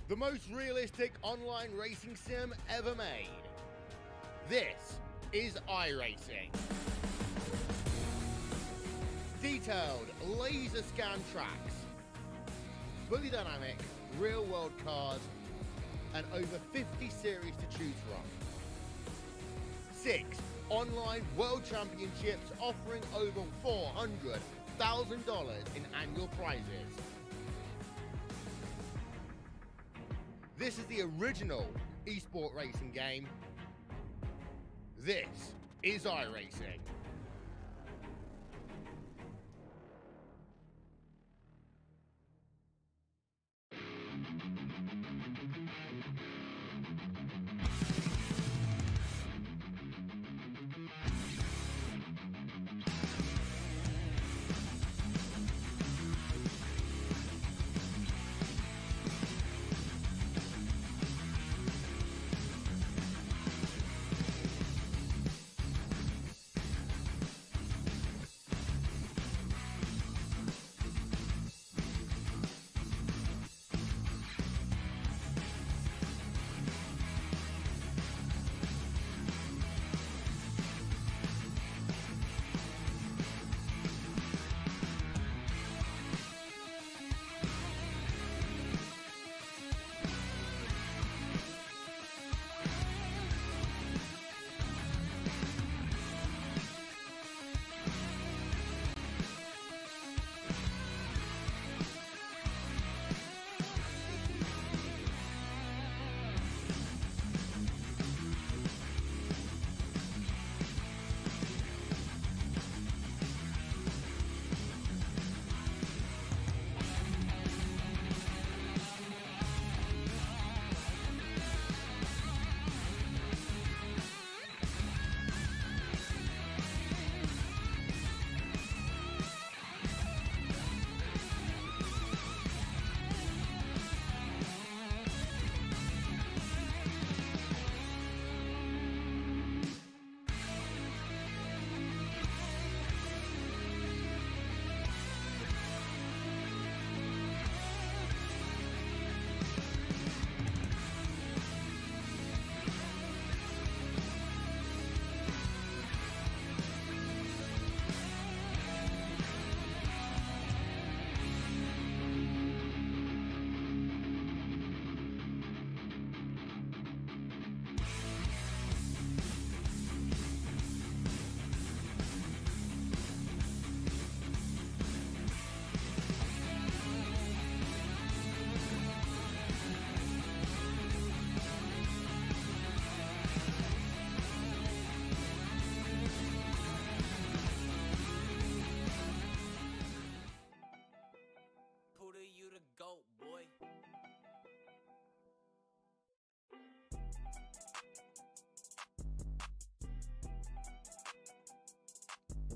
the most realistic online racing sim ever made. This is iRacing. Detailed laser scan tracks, fully dynamic real world cars, and over 50 series to choose from. 6 online world championships offering over $400,000 in annual prizes. This is the original esport racing game. This is iRacing.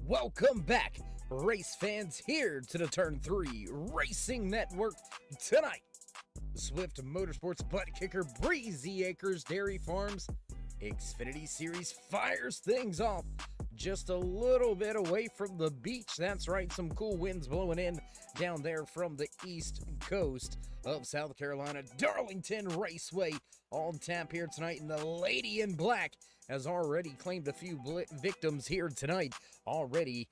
Welcome back, race fans, here to the Turn 3 Racing Network tonight. Swift Motorsports butt kicker Breezy Acres Dairy Farms Xfinity Series fires things off just a little bit away from the beach. That's right, some cool winds blowing in down there from the east coast of South Carolina. Darlington Raceway on tap here tonight, and the Lady in Black has already claimed a few victims here tonight. Already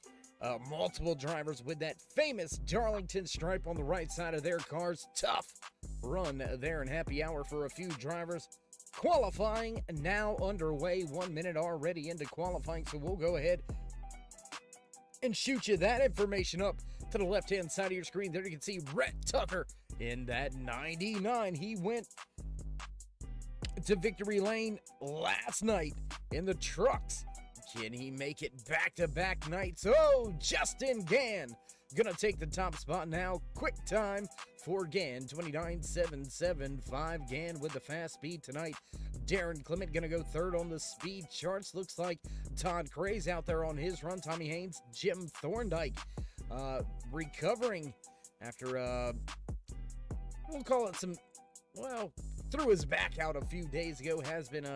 multiple drivers with that famous Darlington stripe on the right side of their cars. Tough run there in happy hour for a few drivers. Qualifying now underway, 1 minute already into qualifying, so we'll go ahead and shoot you that information up to the left-hand side of your screen. There you can see Rhett Tucker in that 99. He went to victory lane last night in the trucks. Can he make it back-to-back nights? Oh, Justin Gann gonna take the top spot now. Quick time for Gann, 29.775. Gann with the fast speed tonight. Darren Clement gonna go third on the speed charts. Looks like Todd Cray's out there on his run. Tommy Haynes, Jim Thorndike recovering after, we'll call it some, well, threw his back out a few days ago. Has been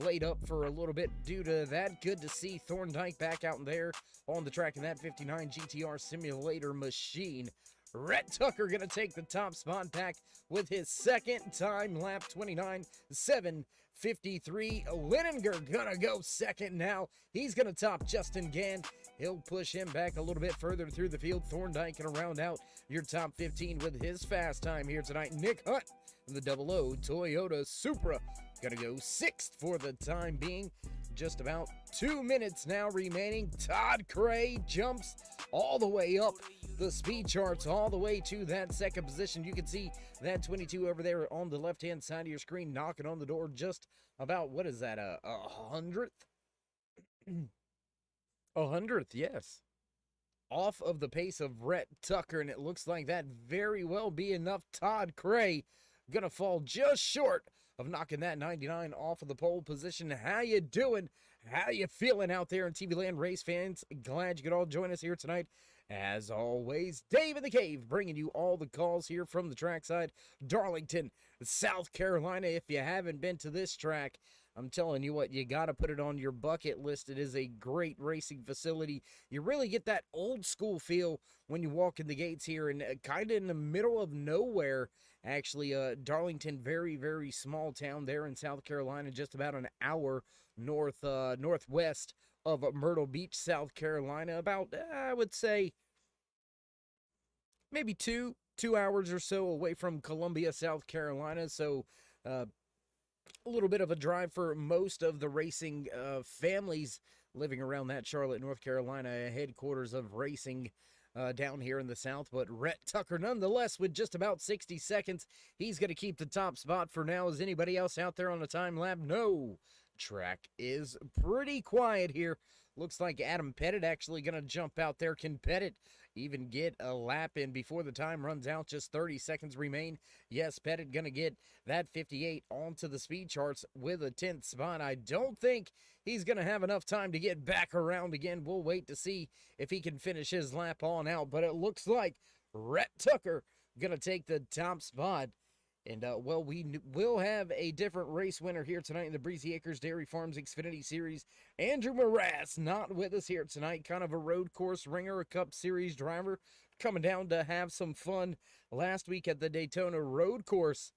laid up for a little bit due to that. Good to see Thorndike back out there on the track in that 59 GTR simulator machine. Rhett Tucker going to take the top spot back with his second time lap 29.753. Linninger going to go second now. He's going to top Justin Gann. He'll push him back a little bit further through the field. Thorndike going to round out your top 15 with his fast time here tonight. Nick Hunt, the 00 Toyota Supra, going to go sixth for the time being. Just about 2 minutes now remaining. Todd Cray jumps all the way up the speed charts, all the way to that second position. You can see that 22 over there on the left-hand side of your screen knocking on the door just about, what is that, a hundredth? A hundredth, yes. Off of the pace of Rhett Tucker, and it looks like that very well be enough. Todd Cray gonna fall just short of knocking that 99 off of the pole position. How you doing? How you feeling out there in TV land, race fans? Glad you could all join us here tonight. As always, Dave in the Cave bringing you all the calls here from the trackside, Darlington, South Carolina. If you haven't been to this track, I'm telling you what, you got to put it on your bucket list. It is a great racing facility. You really get that old school feel when you walk in the gates here, and kind of in the middle of nowhere. Actually, Darlington, very, very small town there in South Carolina, just about an hour northwest of Myrtle Beach, South Carolina. About, I would say, maybe two hours or so away from Columbia, South Carolina. So, a little bit of a drive for most of the racing families living around that Charlotte, North Carolina headquarters of racing down here in the South. But Rhett Tucker, nonetheless, with just about 60 seconds, he's going to keep the top spot for now. Is anybody else out there on the time lap? No. Track is pretty quiet here. Looks like Adam Pettit actually going to jump out there. Can Pettit even get a lap in before the time runs out? Just 30 seconds remain. Yes, Pettit going to get that 58 onto the speed charts with a 10th spot. I don't think he's going to have enough time to get back around again. We'll wait to see if he can finish his lap on out. But it looks like Rhett Tucker going to take the top spot. And, well, we will have a different race winner here tonight in the Breezy Acres Dairy Farms Xfinity Series. Andrew Morass not with us here tonight. Kind of a road course ringer, a Cup Series driver, coming down to have some fun last week at the Daytona road course.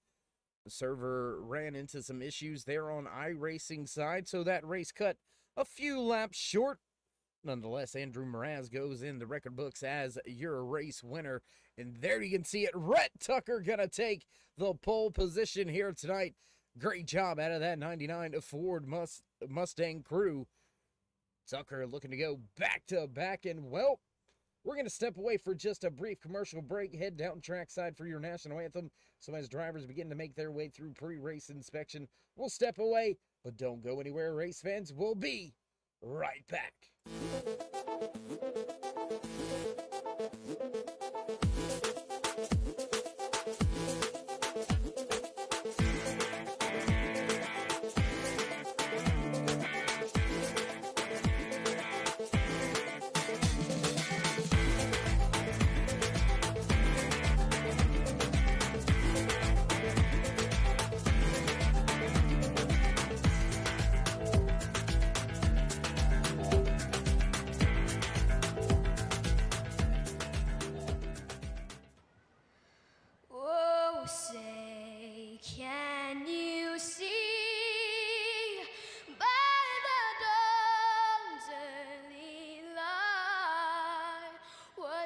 The server ran into some issues there on iRacing side, so that race cut a few laps short. Nonetheless, Andrew Morass goes in the record books as your race winner. And there you can see it. Rhett Tucker going to take the pole position here tonight. Great job out of that 99 Ford Mustang crew. Tucker looking to go back to back. And, well, we're going to step away for just a brief commercial break. Head down trackside for your national anthem. So as drivers begin to make their way through pre-race inspection, we'll step away. But don't go anywhere, race fans. We'll be right back.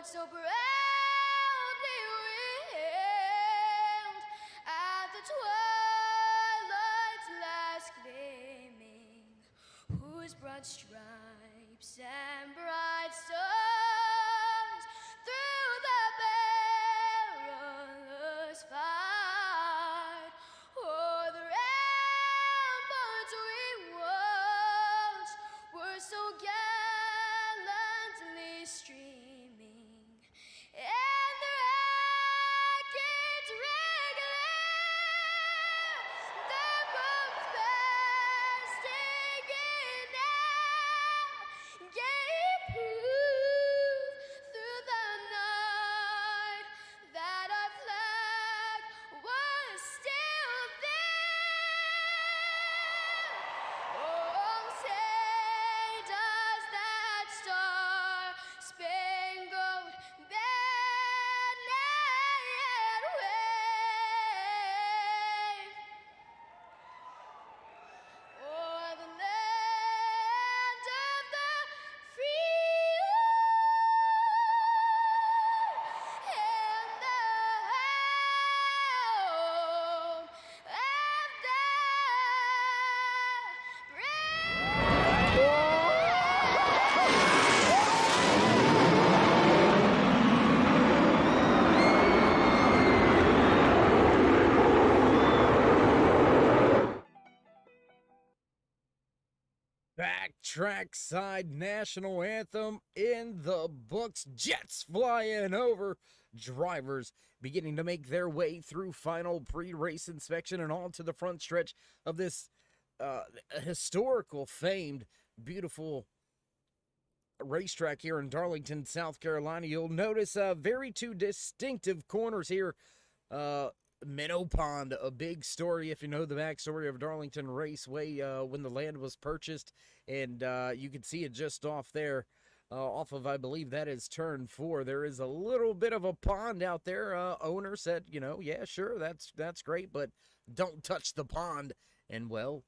So proudly wailed at the twilight's last gleaming, whose broad stripes and bright stars through the perilous fight o'er the ramparts we watched were so gallantly streaming. And the racket's regular, the boats bursting in out, gave proof trackside national anthem in the books. Jets flying over. Drivers beginning to make their way through final pre-race inspection and on to the front stretch of this historical, famed, beautiful racetrack here in Darlington, South Carolina. You'll notice very two distinctive corners here. Minnow Pond, a big story if you know the backstory of Darlington Raceway when the land was purchased, and you can see it just off there, off of, I believe that is turn 4. There is a little bit of a pond out there. Owner said, you know, yeah, sure, that's great, but don't touch the pond. And well,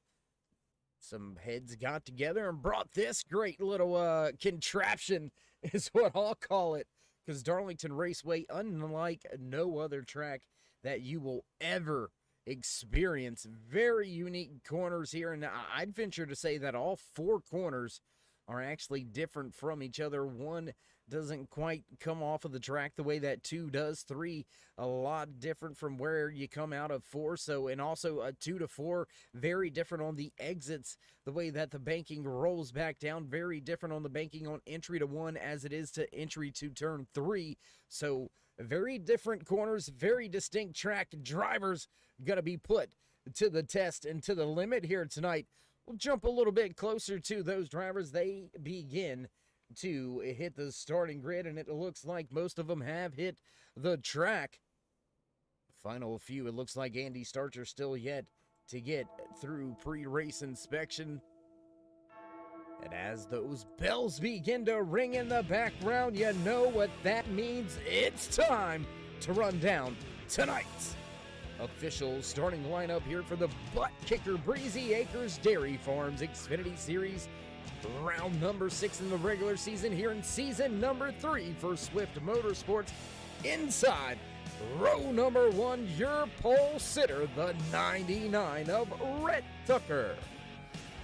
some heads got together and brought this great little contraption, is what I'll call it, because Darlington Raceway, unlike no other track that you will ever experience, very unique corners here, and I'd venture to say that all 4 corners are actually different from each other. 1 doesn't quite come off of the track the way that 2 does. 3, a lot different from where you come out of 4. So, and also a 2 to 4, very different on the exits, the way that the banking rolls back down, very different on the banking on entry to 1 as it is to entry to turn 3. So, very different corners, very distinct track. Drivers going to be put to the test and to the limit here tonight. We'll jump a little bit closer to those drivers. They begin to hit the starting grid, and it looks like most of them have hit the track. Final few, it looks like Andy Starcher still yet to get through pre-race inspection. And as those bells begin to ring in the background, you know what that means. It's time to run down tonight's official starting lineup here for the Butt Kicker Breezy Acres Dairy Farms Xfinity Series. Round number 6 in the regular season here in season number 3 for Swift Motorsports. Inside row number 1, your pole sitter, the 99 of Rhett Tucker.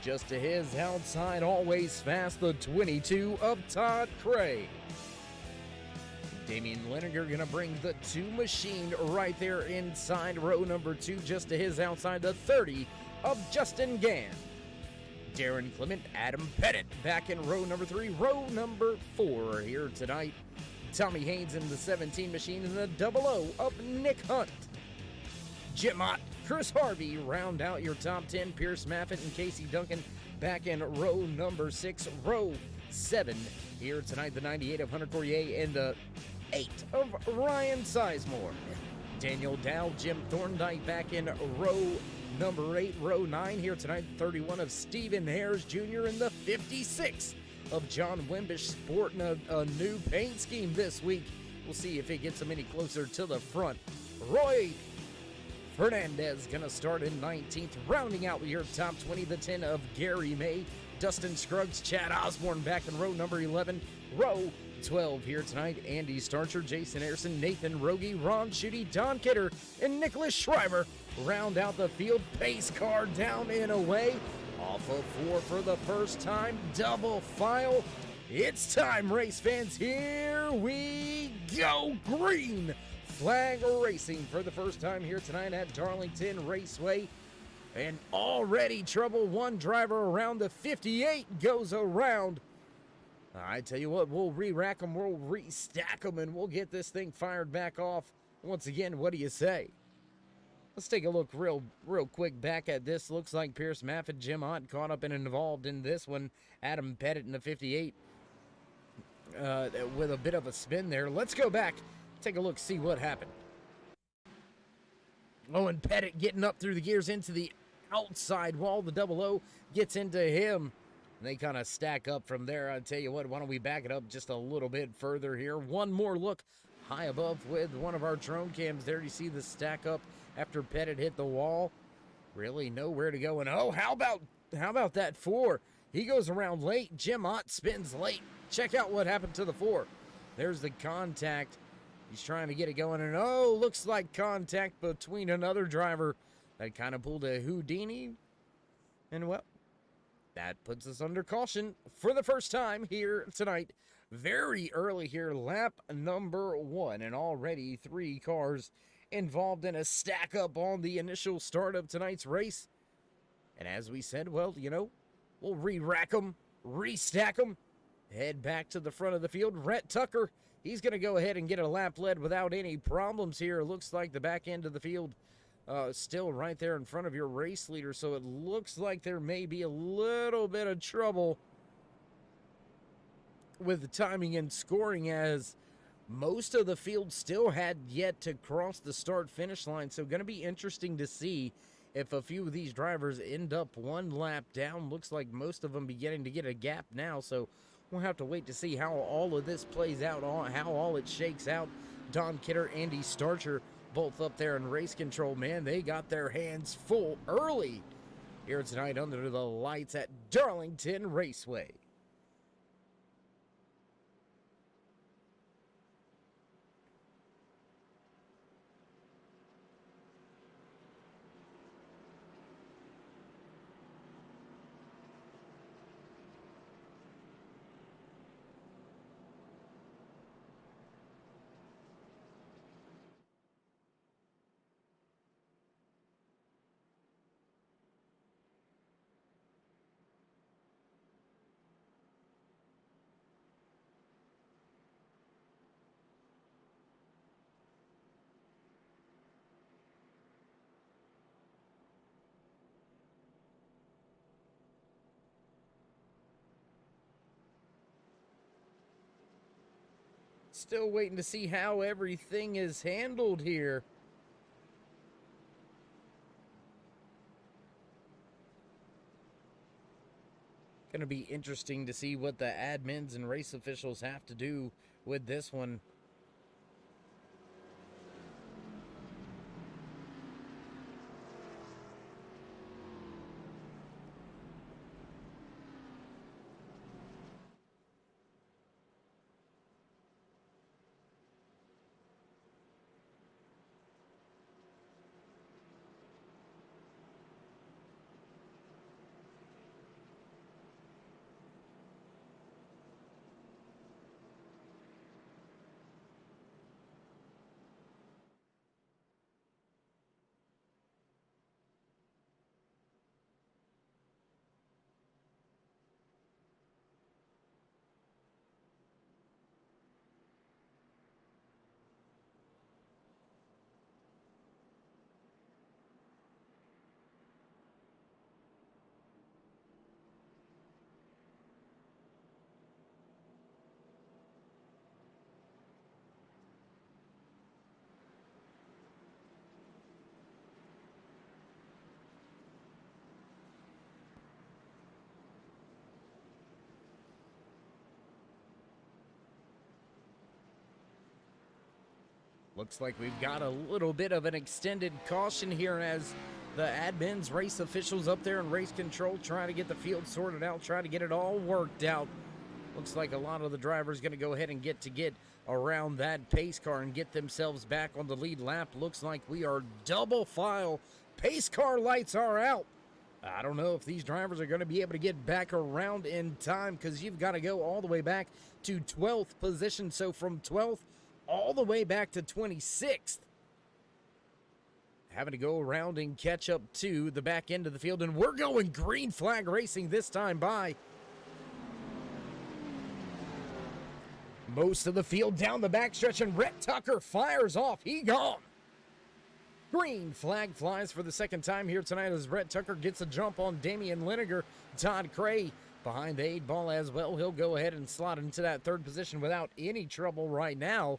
Just to his outside, always fast, the 22 of Todd Cray. Damian Liniger going to bring the 2 machine right there inside row number 2. Just to his outside, the 30 of Justin Gann. Darren Clement, Adam Pettit back in row number 3. Row number 4 here tonight. Tommy Haynes in the 17 machine and the 00 of Nick Hunt. Jim Ott, Chris Harvey round out your top 10. Pierce Maffett and Casey Duncan back in row number 6. Row 7 here tonight, the 98 of Hunter Courier and the 8 of Ryan Sizemore. Daniel Dow, Jim Thorndike back in row number 8. Row 9 here tonight, 31 of Stephen Harris Jr. and the 56 of John Wimbish, sporting a new paint scheme this week. We'll see if it gets him any closer to the front. Roy Fernandez going to start in 19th, rounding out your top 20, the 10 of Gary May. Dustin Scruggs, Chad Osborne back in row number 11. Row 12 here tonight, Andy Starcher, Jason Harrison, Nathan Rogie, Ron Schutte, Don Kidder, and Nicholas Schreiber round out the field. Pace car down and away. Off of 4 for the first time, double file. It's time, race fans. Here we go. Green flag racing for the first time here tonight at Darlington Raceway. And already trouble. One driver around the 58 goes around. I tell you what, we'll re-rack them, we'll re-stack them, and we'll get this thing fired back off. Once again, what do you say? Let's take a look real quick back at this. Looks like Pierce Maffett, Jim Ott caught up and involved in this one. Adam Pettit in the 58 with a bit of a spin there. Let's go back, take a look, see what happened. Oh, and Pettit getting up through the gears into the outside wall. The 00 gets into him. And they kind of stack up from there. I tell you what, why don't we back it up just a little bit further here. One more look high above with one of our drone cams there. You see the stack up after Pettit hit the wall. Really nowhere to go. And oh, how about that 4? He goes around late. Jim Ott spins late. Check out what happened to the 4. There's the contact. He's trying to get it going. And oh, looks like contact between another driver that kind of pulled a Houdini. And well, that puts us under caution for the first time here tonight. Very early here, lap number 1, and already 3 cars involved in a stack up on the initial start of tonight's race. And as we said, well, you know, we'll re-rack them, restack them, head back to the front of the field. Rhett Tucker, he's going to go ahead and get a lap led without any problems here. Looks like the back end of the field still right there in front of your race leader, so it looks like there may be a little bit of trouble with the timing and scoring, as most of the field still had yet to cross the start-finish line. So going to be interesting to see if a few of these drivers end up one lap down. Looks like most of them beginning to get a gap now, so we'll have to wait to see how all of this plays out, how all it shakes out. Don Kidder, Andy Starcher, both up there in race control. Man, they got their hands full early here tonight under the lights at Darlington Raceway. Still waiting to see how everything is handled here. Going to be interesting to see what the admins and race officials have to do with this one. Looks like we've got a little bit of an extended caution here as the admins, race officials up there in race control trying to get the field sorted out, trying to get it all worked out. Looks like a lot of the drivers going to go ahead and get around that pace car and get themselves back on the lead lap. Looks like we are double file. Pace car lights are out. I don't know if these drivers are going to be able to get back around in time, because you've got to go all the way back to 12th position. So from 12th all the way back to 26th. Having to go around and catch up to the back end of the field. And we're going green flag racing this time by. Most of the field down the backstretch, and Rhett Tucker fires off. He gone. Green flag flies for the second time here tonight as Rhett Tucker gets a jump on Damian Liniger. Todd Cray behind the 8 ball as well. He'll go ahead and slot into that third position without any trouble right now.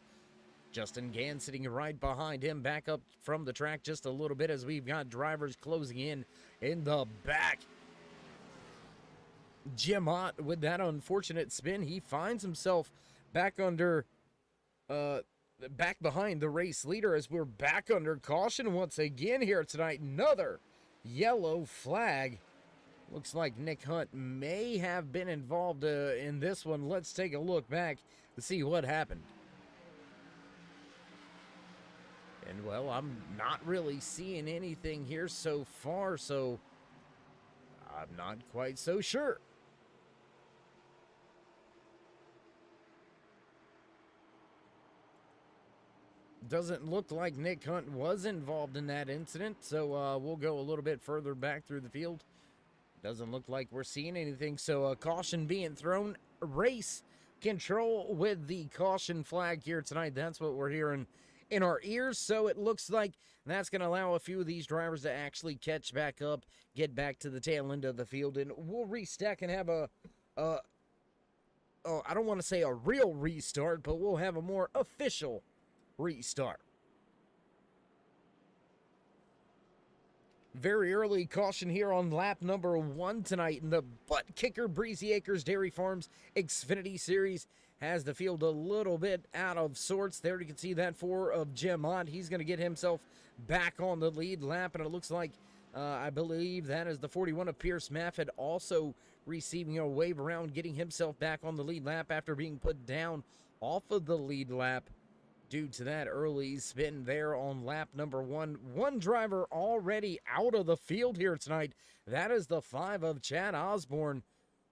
Justin Gann sitting right behind him, back up from the track just a little bit as we've got drivers closing in the back. Jim Ott with that unfortunate spin. He finds himself back under, back behind the race leader as we're back under caution once again here tonight. Another yellow flag. Looks like Nick Hunt may have been involved in this one. Let's take a look back to see what happened. And, well, I'm not really seeing anything here so far, so I'm not quite so sure. Doesn't look like Nick Hunt was involved in that incident, so we'll go a little bit further back through the field. Doesn't look like we're seeing anything, so a caution being thrown. Race control with the caution flag here tonight. That's what we're hearing in our ears, so it looks like that's going to allow a few of these drivers to actually catch back up, get back to the tail end of the field, and we'll restack and have I don't want to say a real restart, but we'll have a more official restart. Very early caution here on lap number 1 tonight in the butt kicker Breezy Acres Dairy Farms Xfinity Series. Has the field a little bit out of sorts. There you can see that 4 of Jim Ott. He's going to get himself back on the lead lap, and it looks like, I believe that is the 41 of Pierce Maffett also receiving a wave around, getting himself back on the lead lap after being put down off of the lead lap due to that early spin there on lap number 1. One driver already out of the field here tonight. That is the 5 of Chad Osborne.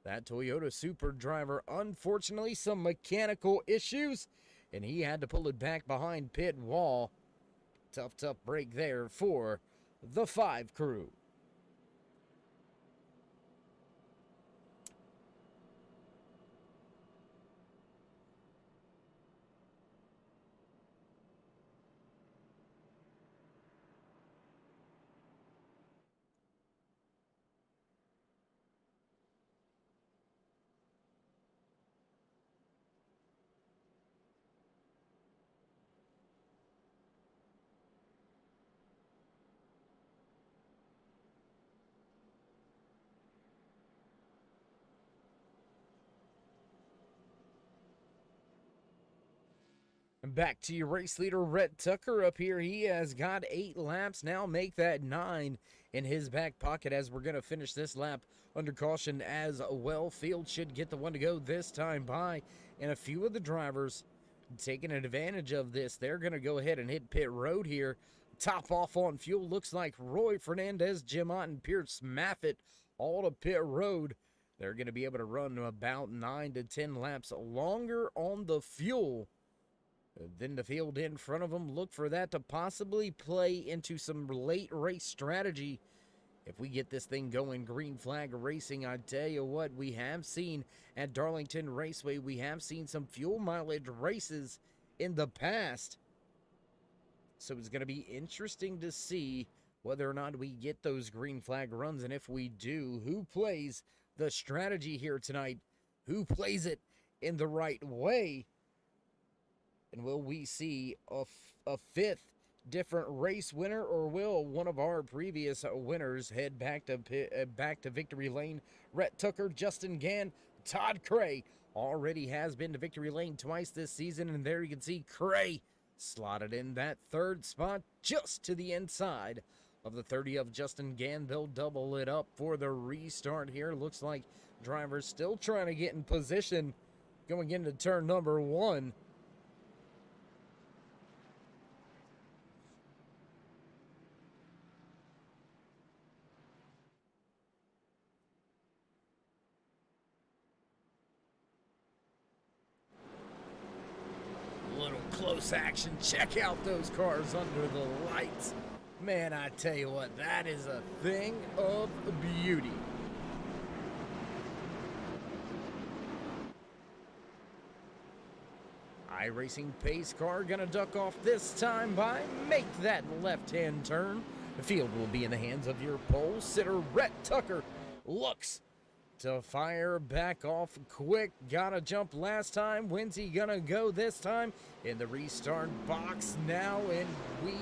That Toyota Super driver, unfortunately, some mechanical issues, and he had to pull it back behind pit wall. Tough break there for the 5 crew. Back to your race leader, Rhett Tucker up here. He has got 8 laps now, make that 9 in his back pocket as we're going to finish this lap under caution as well. Field should get the one to go this time by, and a few of the drivers taking advantage of this. They're going to go ahead and hit pit road here. Top off on fuel. Looks like Roy Fernandez, Jim Ott, and Pierce Maffett all to pit road. They're going to be able to run about 9 to 10 laps longer on the fuel. Then the field in front of them, look for that to possibly play into some late race strategy. If we get this thing going, green flag racing, I tell you what, we have seen at Darlington Raceway, we have seen some fuel mileage races in the past. So it's going to be interesting to see whether or not we get those green flag runs. And if we do, who plays the strategy here tonight? Who plays it in the right way? And will we see a 5th different race winner, or will one of our previous winners head back to victory lane? Rhett Tucker, Justin Gann, Todd Cray already has been to victory lane twice this season, and there you can see Cray slotted in that 3rd spot just to the inside of the 30 of Justin Gann. They'll double it up for the restart here. Looks like drivers still trying to get in position going into turn number 1. Close action. Check out those cars under the lights. Man, I tell you what, that is a thing of beauty. iRacing pace car gonna duck off this time by, make that left-hand turn. The field will be in the hands of your pole sitter, Rhett Tucker. Looks to fire back off quick. Gotta jump last time. When's he gonna go this time? In the restart box now, and we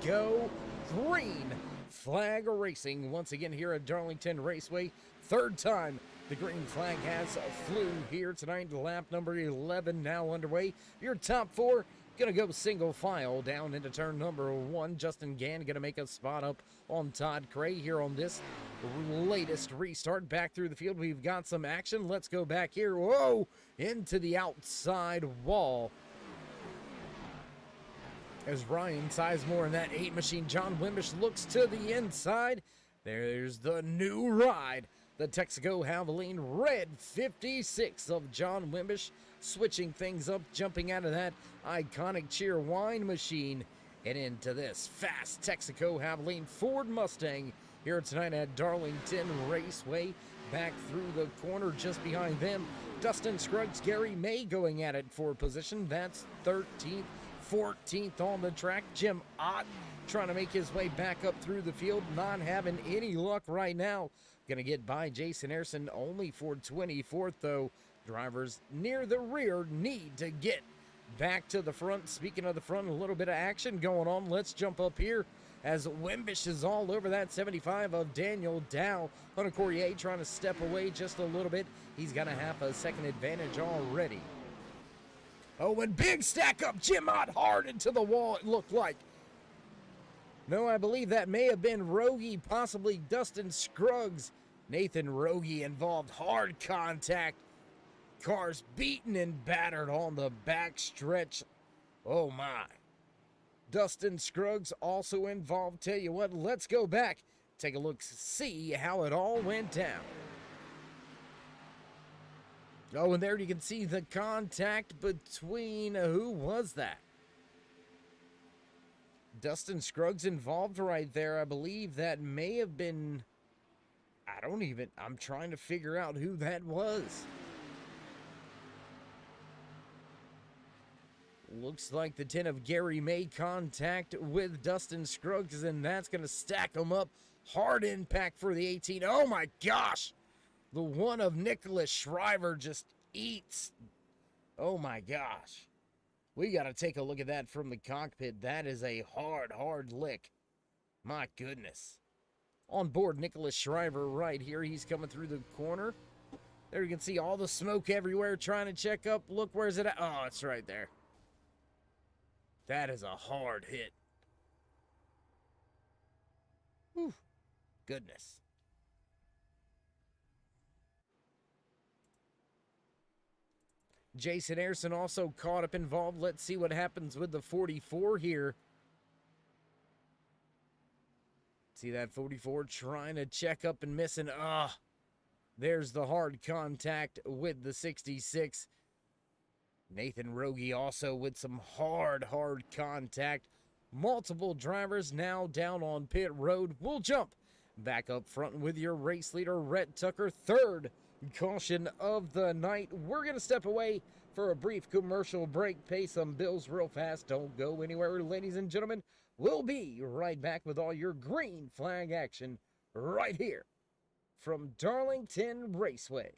go green flag racing once again here at Darlington Raceway. 3rd time the green flag has flew here tonight. Lap number 11 now underway. Your top 4 gonna go single file down into turn number 1. Justin Gann gonna make a spot up on Todd Cray here on this latest restart. Back through the field, we've got some action. Let's go back here. Whoa! Into the outside wall. As Ryan Sizemore and that 8 machine, John Wimbish, looks to the inside. There's the new ride. The Texaco Havoline Red 56 of John Wimbish, switching things up, jumping out of that iconic Cheerwine machine and into this fast Texaco Havoline Ford Mustang here tonight at Darlington Raceway. Back through the corner just behind them, Dustin Scruggs, Gary May going at it for position. That's 13th, 14th on the track. Jim Ott trying to make his way back up through the field, not having any luck right now. Gonna get by Jason Harrison only for 24th, though. Drivers near the rear need to get back to the front. Speaking of the front, a little bit of action going on. Let's jump up here as Wimbish is all over that 75 of Daniel Dow. Hunter Courier trying to step away just a little bit. He's got a half a second advantage already. Oh, and big stack up. Jim Ott hard into the wall, it looked like. No, I believe that may have been Rogie, possibly Dustin Scruggs. Nathan Rogie involved, hard contact. Cars beaten and battered on the back stretch. Oh my. Dustin Scruggs also involved. Tell you what, let's go back, take a look, see how it all went down. Oh, and there you can see the contact between, who was that? Dustin Scruggs involved right there. I believe that may have been, I'm trying to figure out who that was. Looks like the 10 of Gary made contact with Dustin Scruggs, and that's going to stack him up. Hard impact for the 18. Oh my gosh! The 1 of Nicholas Shriver just eats. Oh my gosh. We got to take a look at that from the cockpit. That is a hard lick. My goodness. On board Nicholas Shriver right here. He's coming through the corner. There you can see all the smoke everywhere trying to check up. Look, where's it at? Oh, it's right there. That is a hard hit. Whew. Goodness. Jason Harrison also caught up involved. Let's see what happens with the 44 here. See that 44 trying to check up and missing. There's the hard contact with the 66. Nathan Rogie also with some hard contact. Multiple drivers now down on pit road. We'll jump back up front with your race leader, Rhett Tucker. Third caution of the night. We're going to step away for a brief commercial break, pay some bills real fast. Don't go anywhere, ladies and gentlemen. We'll be right back with all your green flag action right here from Darlington Raceway.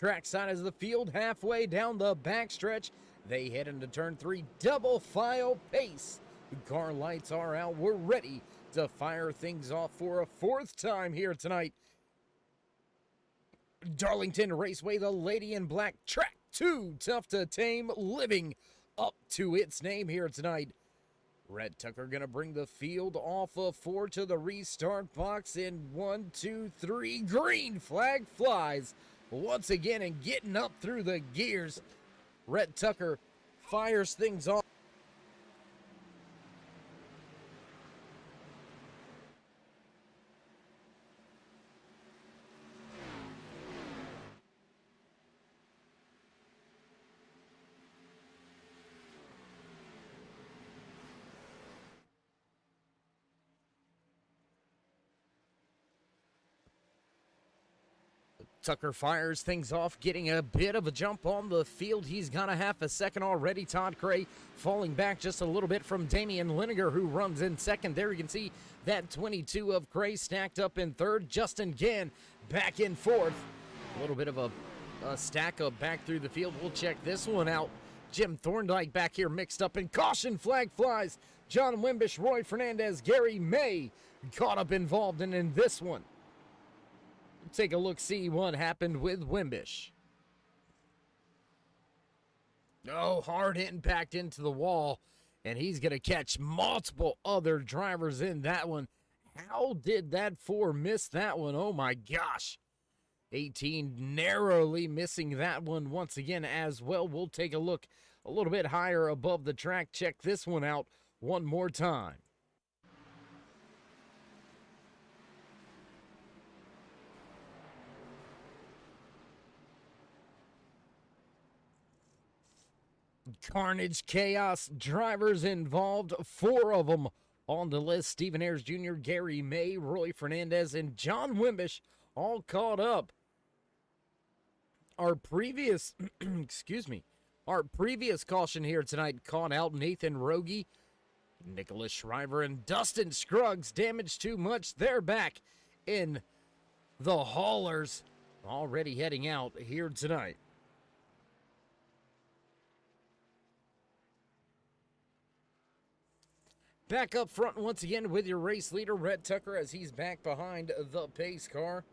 trackside as the field halfway down the backstretch. They head into turn 3, double file pace. The car lights are out. We're ready to fire things off for a 4th time here tonight. Darlington Raceway, the Lady in Black Track 2, tough to tame, living up to its name here tonight. Red Tucker gonna bring the field off of 4 to the restart box in 1, 2, 3. Green flag flies once again and getting up through the gears. Red Tucker fires things off. Tucker fires things off, getting a bit of a jump on the field. He's got a half a second already. Todd Cray falling back just a little bit from Damian Liniger, who runs in second. There you can see that 22 of Cray stacked up in third. Justin Gann back in fourth. A little bit of a stack up back through the field. We'll check this one out. Jim Thorndike back here mixed up, and caution flag flies. John Wimbish, Roy Fernandez, Gary May caught up involved in this one. Take a look, see what happened with Wimbish. Oh, hard impact into the wall, and he's going to catch multiple other drivers in that one. How did that 4 miss that one? Oh my gosh. 18 narrowly missing that one once again as well. We'll take a look a little bit higher above the track. Check this one out one more time. Carnage, chaos, drivers involved, 4 of them on the list. Stephen Ayers Jr., Gary May, Roy Fernandez, and John Wimbish all caught up. Our previous, our previous caution here tonight caught out Nathan Rogie, Nicholas Shriver, and Dustin Scruggs. Damage too much. They're back in the haulers, already heading out here tonight. Back up front once again with your race leader, Red Tucker, as he's back behind the pace car.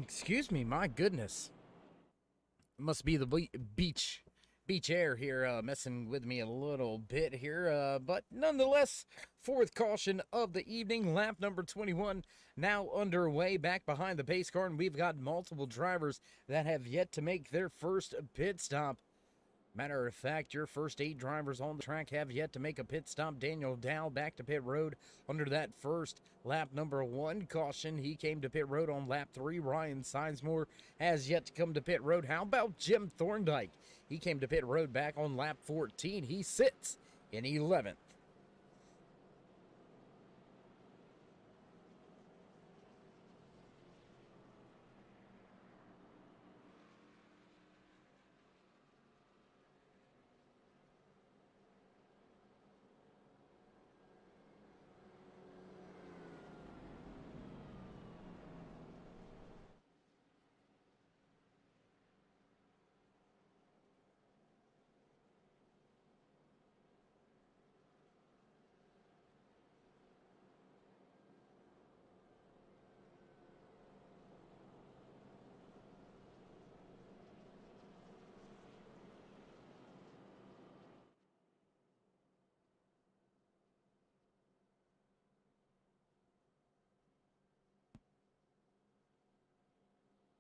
Excuse me, my goodness. It must be the beach air here messing with me a little bit here. But nonetheless, 4th caution of the evening, lap number 21 now underway back behind the pace car, and we've got multiple drivers that have yet to make their first pit stop. Matter of fact, your first 8 drivers on the track have yet to make a pit stop. Daniel Dow back to pit road under that first lap number 1 caution. He came to pit road on lap 3. Ryan Sizemore has yet to come to pit road. How about Jim Thorndike? He came to pit road back on lap 14. He sits in 11th.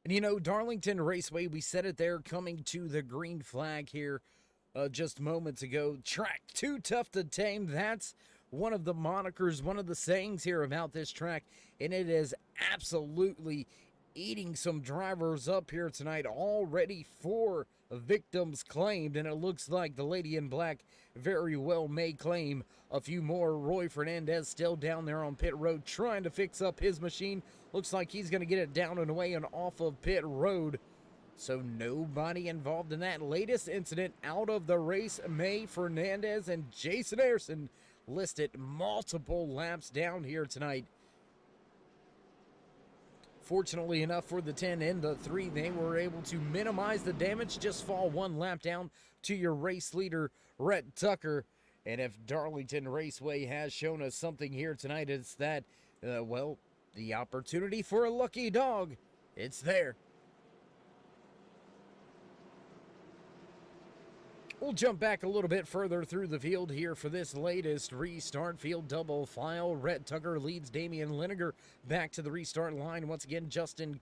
And you know, Darlington Raceway, we said it there, coming to the green flag here just moments ago. Track too tough to tame. That's one of the monikers, one of the sayings here about this track, and it is absolutely eating some drivers up here tonight. Already 4 victims claimed, and it looks like the lady in black very well may claim a few more. Roy Fernandez still down there on pit road trying to fix up his machine. Looks like he's going to get it down and away and off of pit road. So nobody involved in that latest incident out of the race. May Fernandez and Jason Ayerson listed multiple laps down here tonight. Fortunately enough for the 10 and the 3, they were able to minimize the damage, just fall 1 lap down to your race leader, Rhett Tucker. And if Darlington Raceway has shown us something here tonight, it's that, well, the opportunity for a lucky dog, it's there. We'll jump back a little bit further through the field here for this latest restart. Field double file. Rhett Tucker leads Damian Liniger back to the restart line. Once again, Justin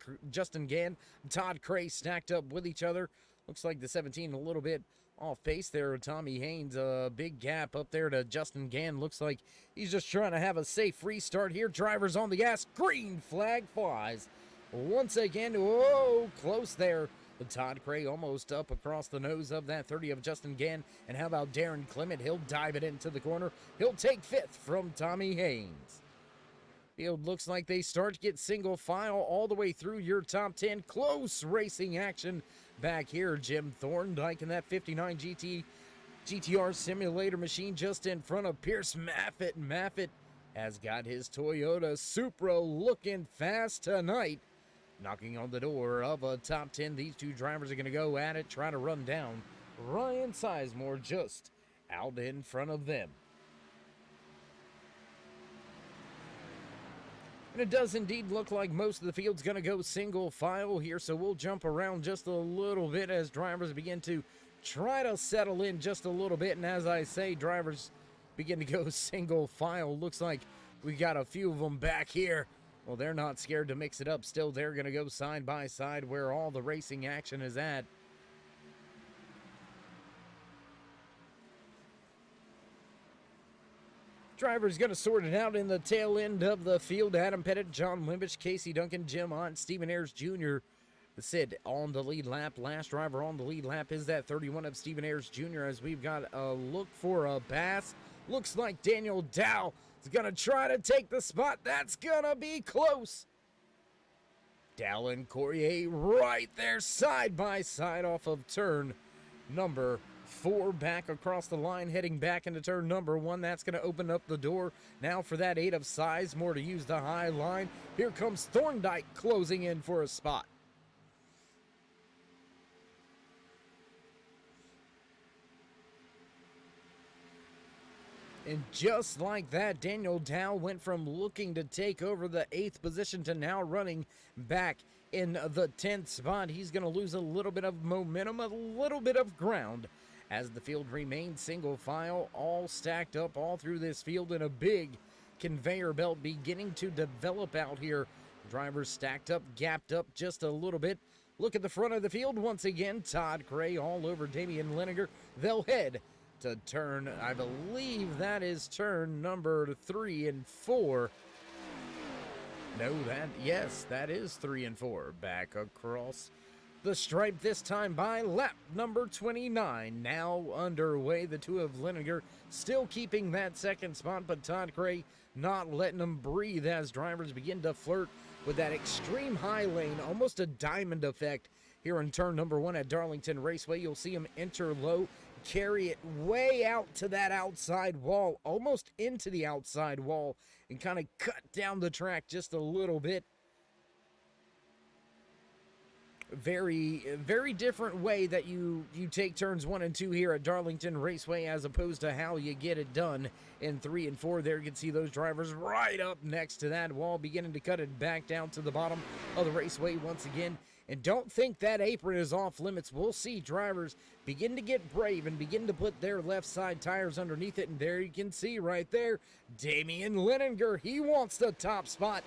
Gann, Todd Cray stacked up with each other. Looks like the 17 a little bit off pace there. Tommy Haynes, a big gap up there to Justin Gann. Looks like he's just trying to have a safe restart here. Drivers on the gas. Green flag flies. Once again, whoa, close there. Todd Cray almost up across the nose of that 30 of Justin Gann. And how about Darren Clement? He'll dive it into the corner. He'll take 5th from Tommy Haynes. Field looks like they start to get single file all the way through your top 10. Close racing action back here. Jim Thorndike in that 59 GTR simulator machine just in front of Pierce Maffitt. Maffitt has got his Toyota Supra looking fast tonight. Knocking on the door of a top 10. These 2 drivers are going to go at it, try to run down Ryan Sizemore just out in front of them. And it does indeed look like most of the field's going to go single file here, so we'll jump around just a little bit as drivers begin to try to settle in just a little bit. And as I say, drivers begin to go single file. Looks like we got a few of them back here. Well, they're not scared to mix it up. Still, they're going to go side by side where all the racing action is at. Driver's going to sort it out in the tail end of the field. Adam Pettit, John Limbish, Casey Duncan, Jim Ott, Stephen Ayers Jr. Sid on the lead lap. Last driver on the lead lap is that 31 of Stephen Ayers Jr. as we've got a look for a pass. Looks like Daniel Dow is going to try to take the spot. That's going to be close. Dow and Courier right there side by side off of turn number 4, back across the line, heading back into turn number 1. That's going to open up the door now for that 8 of Sizemore to use the high line. Here comes Thorndike closing in for a spot. And just like that, Daniel Dow went from looking to take over the 8th position to now running back in the 10th spot. He's going to lose a little bit of momentum, a little bit of ground, as the field remains single file, all stacked up all through this field in a big conveyor belt beginning to develop out here. Drivers stacked up, gapped up just a little bit. Look at the front of the field once again. Todd Cray all over Damian Liniger. They'll head to turn, I believe that is turn number 3 and 4. No, yes, that is 3 and 4. Back across the stripe this time by lap number 29. Now underway, the 2 of Liniger still keeping that 2nd spot, but Todd Cray not letting them breathe as drivers begin to flirt with that extreme high lane, almost a diamond effect here in turn number 1 at Darlington Raceway. You'll see him enter low, carry it way out to that outside wall, almost into the outside wall, and kind of cut down the track just a little bit. Very, very different way that you take turns 1 and 2 here at Darlington Raceway as opposed to how you get it done in 3 and 4. There you can see those drivers right up next to that wall, beginning to cut it back down to the bottom of the raceway once again. And don't think that apron is off limits. We'll see drivers begin to get brave and begin to put their left side tires underneath it. And there you can see right there, Damian Liniger, he wants the top spot.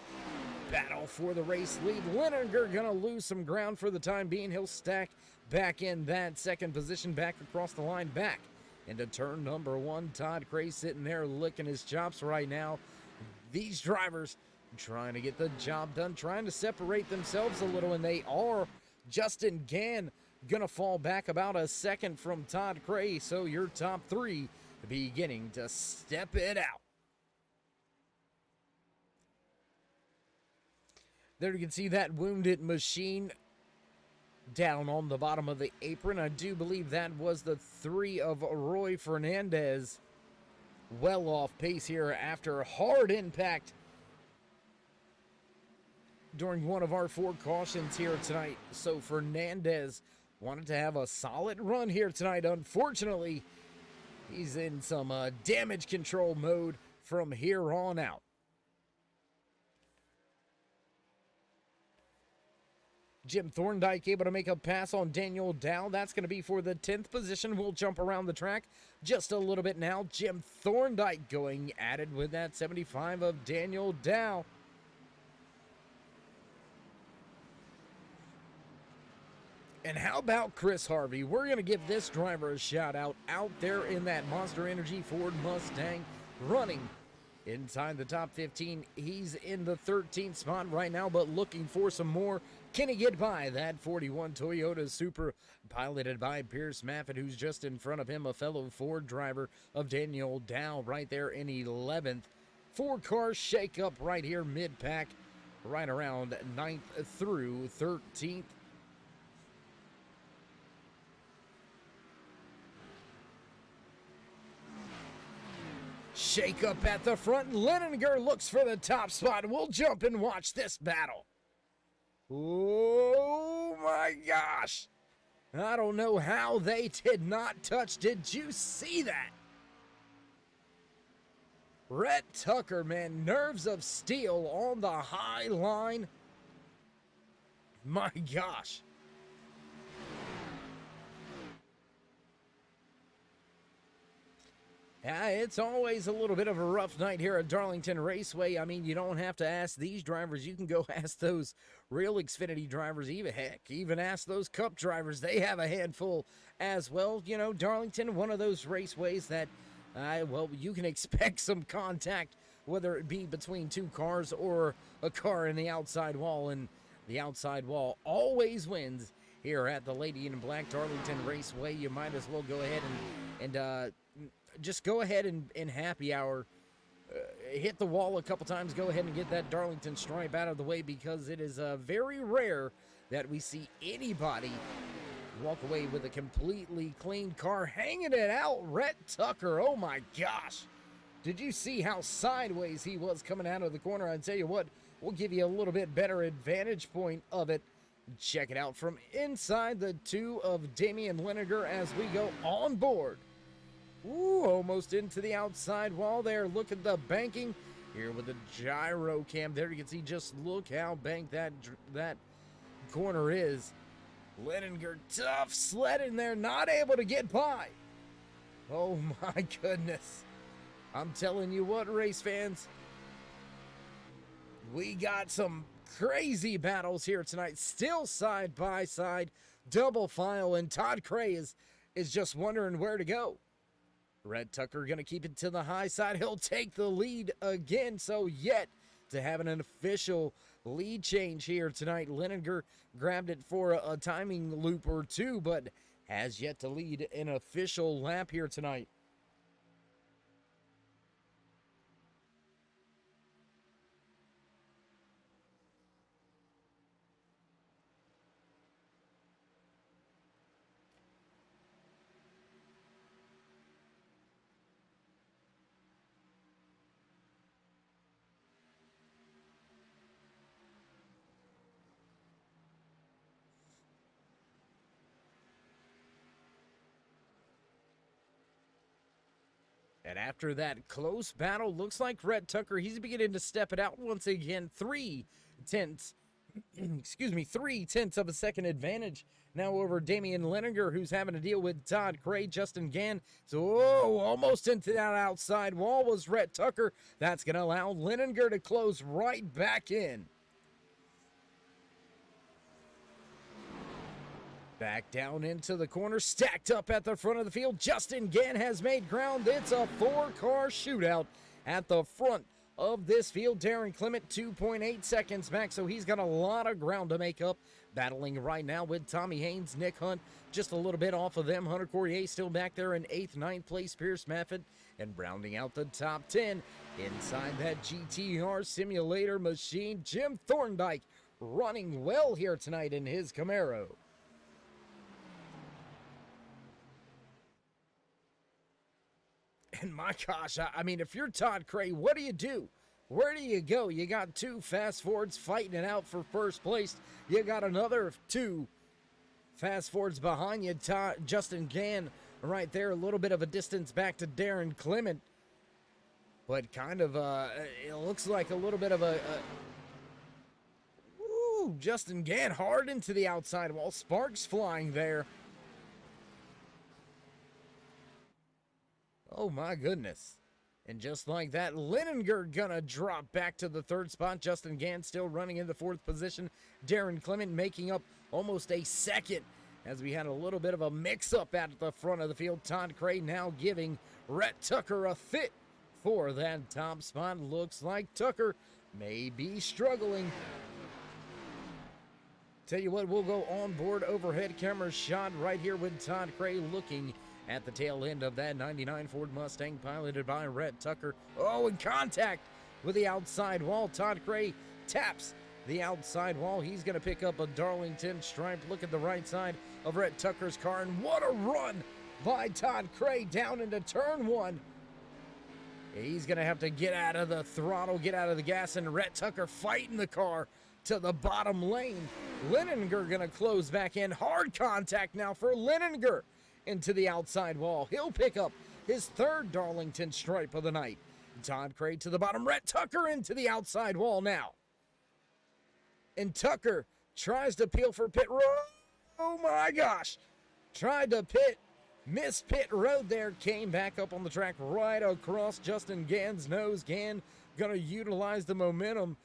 Battle for the race lead. Liniger gonna lose some ground for the time being. He'll stack back in that second position, back across the line, back into turn number 1. Todd Cray sitting there licking his chops right now. These drivers trying to get the job done, trying to separate themselves a little, and they are. Justin Gann gonna fall back about a second from Todd Cray, so your top 3 beginning to step it out. There you can see that wounded machine down on the bottom of the apron. I do believe that was the 3 of Roy Fernandez. Well off pace here after a hard impact during one of our 4 cautions here tonight. So Fernandez wanted to have a solid run here tonight. Unfortunately, he's in some damage control mode from here on out. Jim Thorndike able to make a pass on Daniel Dow. That's going to be for the 10th position. We'll jump around the track just a little bit now. Jim Thorndike going at it with that 75 of Daniel Dow. And how about Chris Harvey? We're going to give this driver a shout out there in that Monster Energy Ford Mustang running inside the top 15. He's in the 13th spot right now, but looking for some more. Can he get by that 41 Toyota Supra piloted by Pierce Maffett, who's just in front of him, a fellow Ford driver of Daniel Dow right there in 11th. 4-car shake-up right here mid-pack, right around 9th through 13th. Shake up at the front. Leninger looks for the top spot. We'll jump and watch this battle. Oh my gosh. I don't know how they did not touch. Did you see that? Rhett Tucker, man, nerves of steel on the high line. My gosh. Yeah, it's always a little bit of a rough night here at Darlington Raceway. I mean, you don't have to ask these drivers. You can go ask those real Xfinity drivers. Even ask those Cup drivers. They have a handful as well. You know, Darlington, one of those raceways that, well, you can expect some contact, whether it be between 2 cars or a car in the outside wall. And the outside wall always wins here at the Lady in Black Darlington Raceway. You might as well go ahead and just go ahead and happy hour, hit the wall a couple times, go ahead and get that Darlington stripe out of the way, because it is very rare that we see anybody walk away with a completely clean car. Hanging it out, Rhett Tucker. Oh my gosh. Did you see how sideways he was coming out of the corner? I tell you what, we'll give you a little bit better advantage point of it. Check it out from inside the 2 of Damian Leninger as we go on board. Ooh, almost into the outside wall there. Look at the banking here with the gyro cam. There you can see, just look how banked that corner is. Leninger, tough sled in there, not able to get by. Oh my goodness. I'm telling you what, race fans, we got some crazy battles here tonight. Still side by side, double file, and Todd Cray is just wondering where to go. Rhett Tucker going to keep it to the high side. He'll take the lead again. So yet to have an official lead change here tonight. Leninger grabbed it for a timing loop or 2, but has yet to lead an official lap here tonight. And after that close battle, looks like Rhett Tucker, he's beginning to step it out once again. 3/10 of a second advantage now over Damian Leninger, who's having to deal with Todd Cray, Justin Gann. So, almost into that outside wall was Rhett Tucker. That's going to allow Leninger to close right back in. Back down into the corner, stacked up at the front of the field. Justin Gann has made ground. It's a 4-car shootout at the front of this field. Darren Clement, 2.8 seconds back, so he's got a lot of ground to make up. Battling right now with Tommy Haynes, Nick Hunt, just a little bit off of them. Hunter Courier still back there in 8th, 9th place. Pierce Maffett, and rounding out the top 10 inside that GTR simulator machine, Jim Thorndike, running well here tonight in his Camaro. And my gosh, I mean, if you're Todd Cray, what do? Where do you go? You got 2 Fast Fords fighting it out for first place. You got another 2 Fast Fords behind you. Justin Gann right there, a little bit of a distance back to Darren Clement. But kind of, it looks like a little bit of Justin Gann hard into the outside wall. Sparks flying there. Oh my goodness. And just like that, Linninger gonna drop back to the 3rd spot. Justin Gann still running in the 4th position. Darren Clement making up almost a second as we had a little bit of a mix-up at the front of the field. Todd Cray now giving Rhett Tucker a fit for that top spot. Looks like Tucker may be struggling. Tell you what, we'll go on board overhead camera shot right here with Todd Cray looking at the tail end of that 99 Ford Mustang piloted by Rhett Tucker. Oh, in contact with the outside wall. Todd Cray taps the outside wall. He's going to pick up a Darlington stripe. Look at the right side of Rhett Tucker's car, and what a run by Todd Cray down into turn 1. He's going to have to get out of the throttle, get out of the gas, and Rhett Tucker fighting the car to the bottom lane. Linninger going to close back in. Hard contact now for Linninger into the outside wall. He'll pick up his 3rd Darlington stripe of the night. Todd Cray to the bottom. Rhett Tucker into the outside wall now. And Tucker tries to peel for pit road. Oh my gosh. Tried to miss pit road there. Came back up on the track right across Justin Gann's nose. Gann gonna utilize the momentum.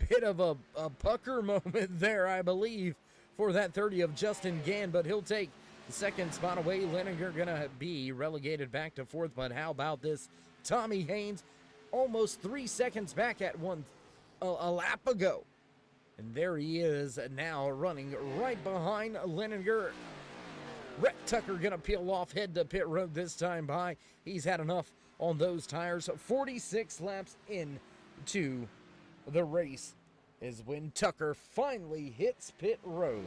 Bit of a pucker moment there, I believe, for that 30 of Justin Gann, but he'll take the 2nd spot away. Linninger gonna be relegated back to 4th, but how about this? Tommy Haynes almost 3 seconds back at a lap ago. And there he is now running right behind Linninger. Rhett Tucker gonna peel off, head to pit road this time by. He's had enough on those tires. 46 laps into the race is when Tucker finally hits pit road.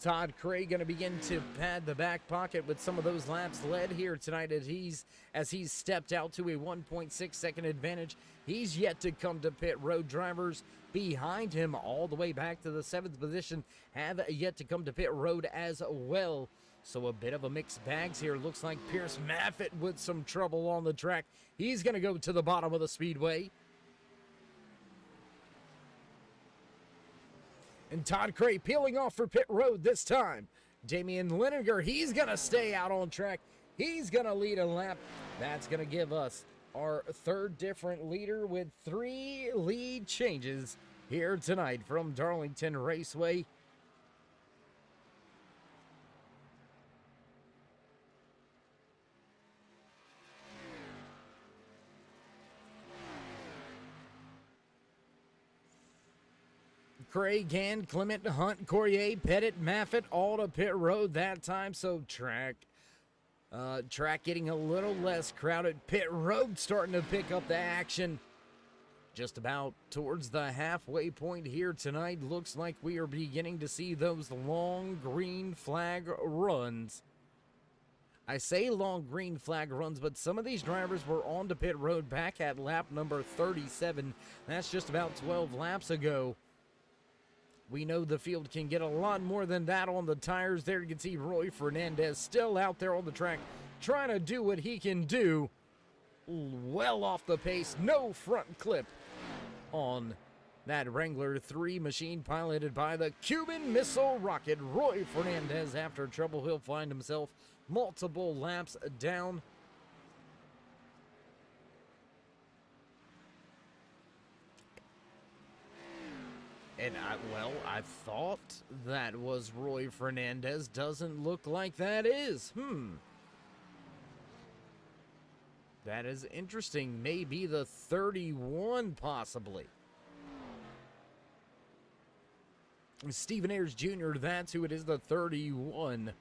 Todd Cray going to begin to pad the back pocket with some of those laps led here tonight as he's stepped out to a 1.6 second advantage. He's yet to come to pit road. Drivers behind him all the way back to the 7th position have yet to come to pit road as well. So a bit of a mixed bags here. Looks like Pierce Maffett with some trouble on the track. He's going to go to the bottom of the speedway. And Todd Cray peeling off for pit road this time. Damian Linninger, he's going to stay out on track. He's going to lead a lap. That's going to give us our 3rd different leader with 3 lead changes here tonight from Darlington Raceway. Cray, Gann, Clement, Hunt, Courier, Pettit, Maffett, all to pit road that time. So track getting a little less crowded. Pit road starting to pick up the action. Just about towards the halfway point here tonight. Looks like we are beginning to see those long green flag runs. I say long green flag runs, but some of these drivers were on to pit road back at lap number 37. That's just about 12 laps ago. We know the field can get a lot more than that on the tires. There you can see Roy Fernandez still out there on the track trying to do what he can do. Well off the pace, no front clip on That Wrangler 3 machine piloted by the Cuban Missile Rocket. Roy Fernandez, after trouble, he'll find himself multiple laps down. And I thought that was Roy Fernandez. Doesn't look like that is. That is interesting. Maybe the 31, possibly. Stephen Ayers Jr., that's who it is, the 31.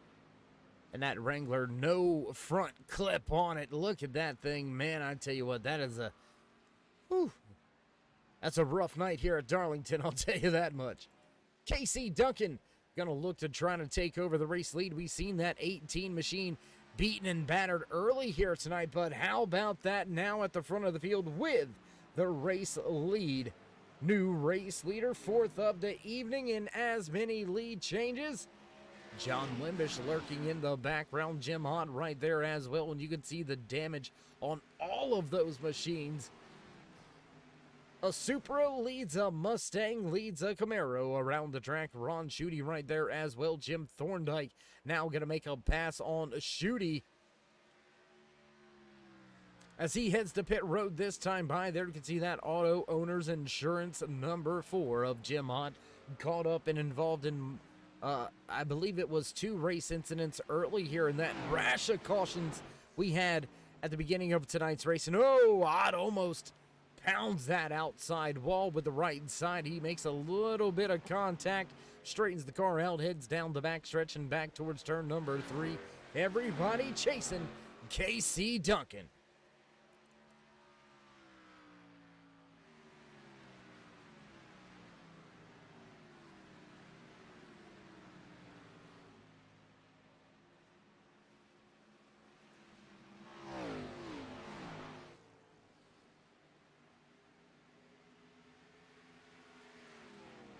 And that Wrangler, no front clip on it. Look at that thing, man. I tell you what, that is a... Whew. That's a rough night here at Darlington, I'll tell you that much. Casey Duncan going to look to try to take over the race lead. We've seen that 18 machine beaten and battered early here tonight, but how about that now at the front of the field with the race lead? New race leader, fourth of the evening in as many lead changes. John Limbish lurking in the background. Jim Hott right there as well, and you can see the damage on all of those machines. A Supra leads a Mustang, leads a Camaro around the track. Ron Schutte right there as well. Jim Thorndike now going to make a pass on Schutte as he heads to pit road this time by. There you can see that Auto Owners Insurance number 4 of Jim Hott caught up and involved in, I believe it was 2 race incidents early here in that rash of cautions we had at the beginning of tonight's race. And Ott almost pounds that outside wall with the right side. He makes a little bit of contact, straightens the car out, heads down the backstretch and back towards turn number 3. Everybody chasing Casey Duncan.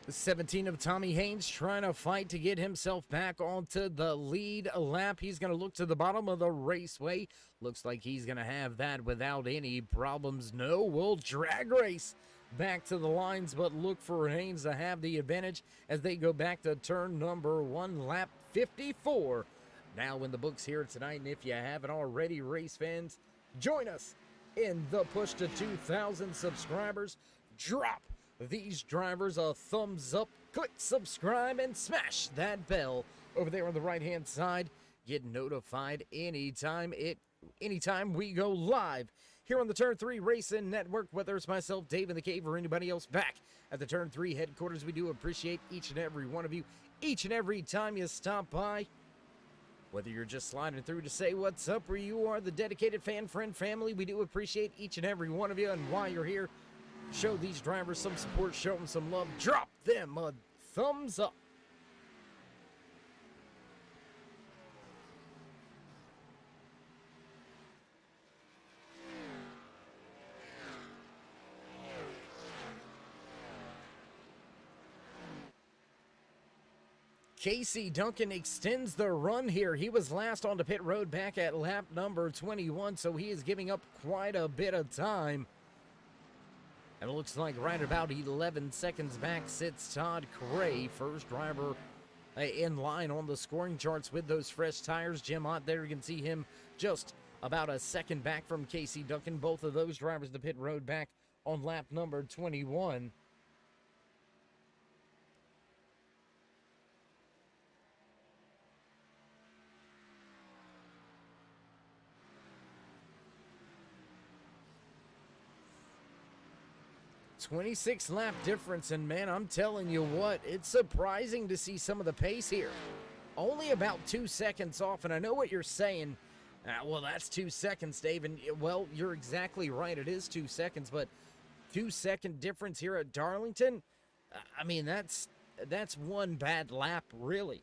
The 17 of Tommy Haynes trying to fight to get himself back onto the lead lap. He's going to look to the bottom of the raceway. Looks like he's going to have that without any problems. No, we'll drag race back to the lines, but look for Haynes to have the advantage as they go back to turn number 1, lap 54. Now in the books here tonight, and if you haven't already, race fans, join us in the push to 2,000 subscribers. Drop these drivers a thumbs up, click subscribe, and smash that bell over there on the right hand side. Get notified anytime we go live here on the Turn 3 Racing Network, whether it's myself, Dave in the Cave, or anybody else back at the Turn 3 headquarters. We do appreciate each and every one of you, each and every time you stop by. Whether you're just sliding through to say what's up, or you are the dedicated fan, friend, family, we do appreciate each and every one of you. And while you're here, show these drivers some support, show them some love, drop them a thumbs up. Casey Duncan extends the run here. He was last on the pit road back at lap number 21, so he is giving up quite a bit of time. And it looks like right about 11 seconds back sits Todd Cray, first driver in line on the scoring charts with those fresh tires. Jim Ott there, you can see him just about a second back from Casey Duncan. Both of those drivers to pit road back on lap number 21. .26 lap difference, and man, I'm telling you what, it's surprising to see some of the pace here. Only about 2 seconds off, and I know what you're saying. Well, that's 2 seconds, Dave, and well, you're exactly right. It is 2 seconds, but 2 second difference here at Darlington. I mean, that's one bad lap, really.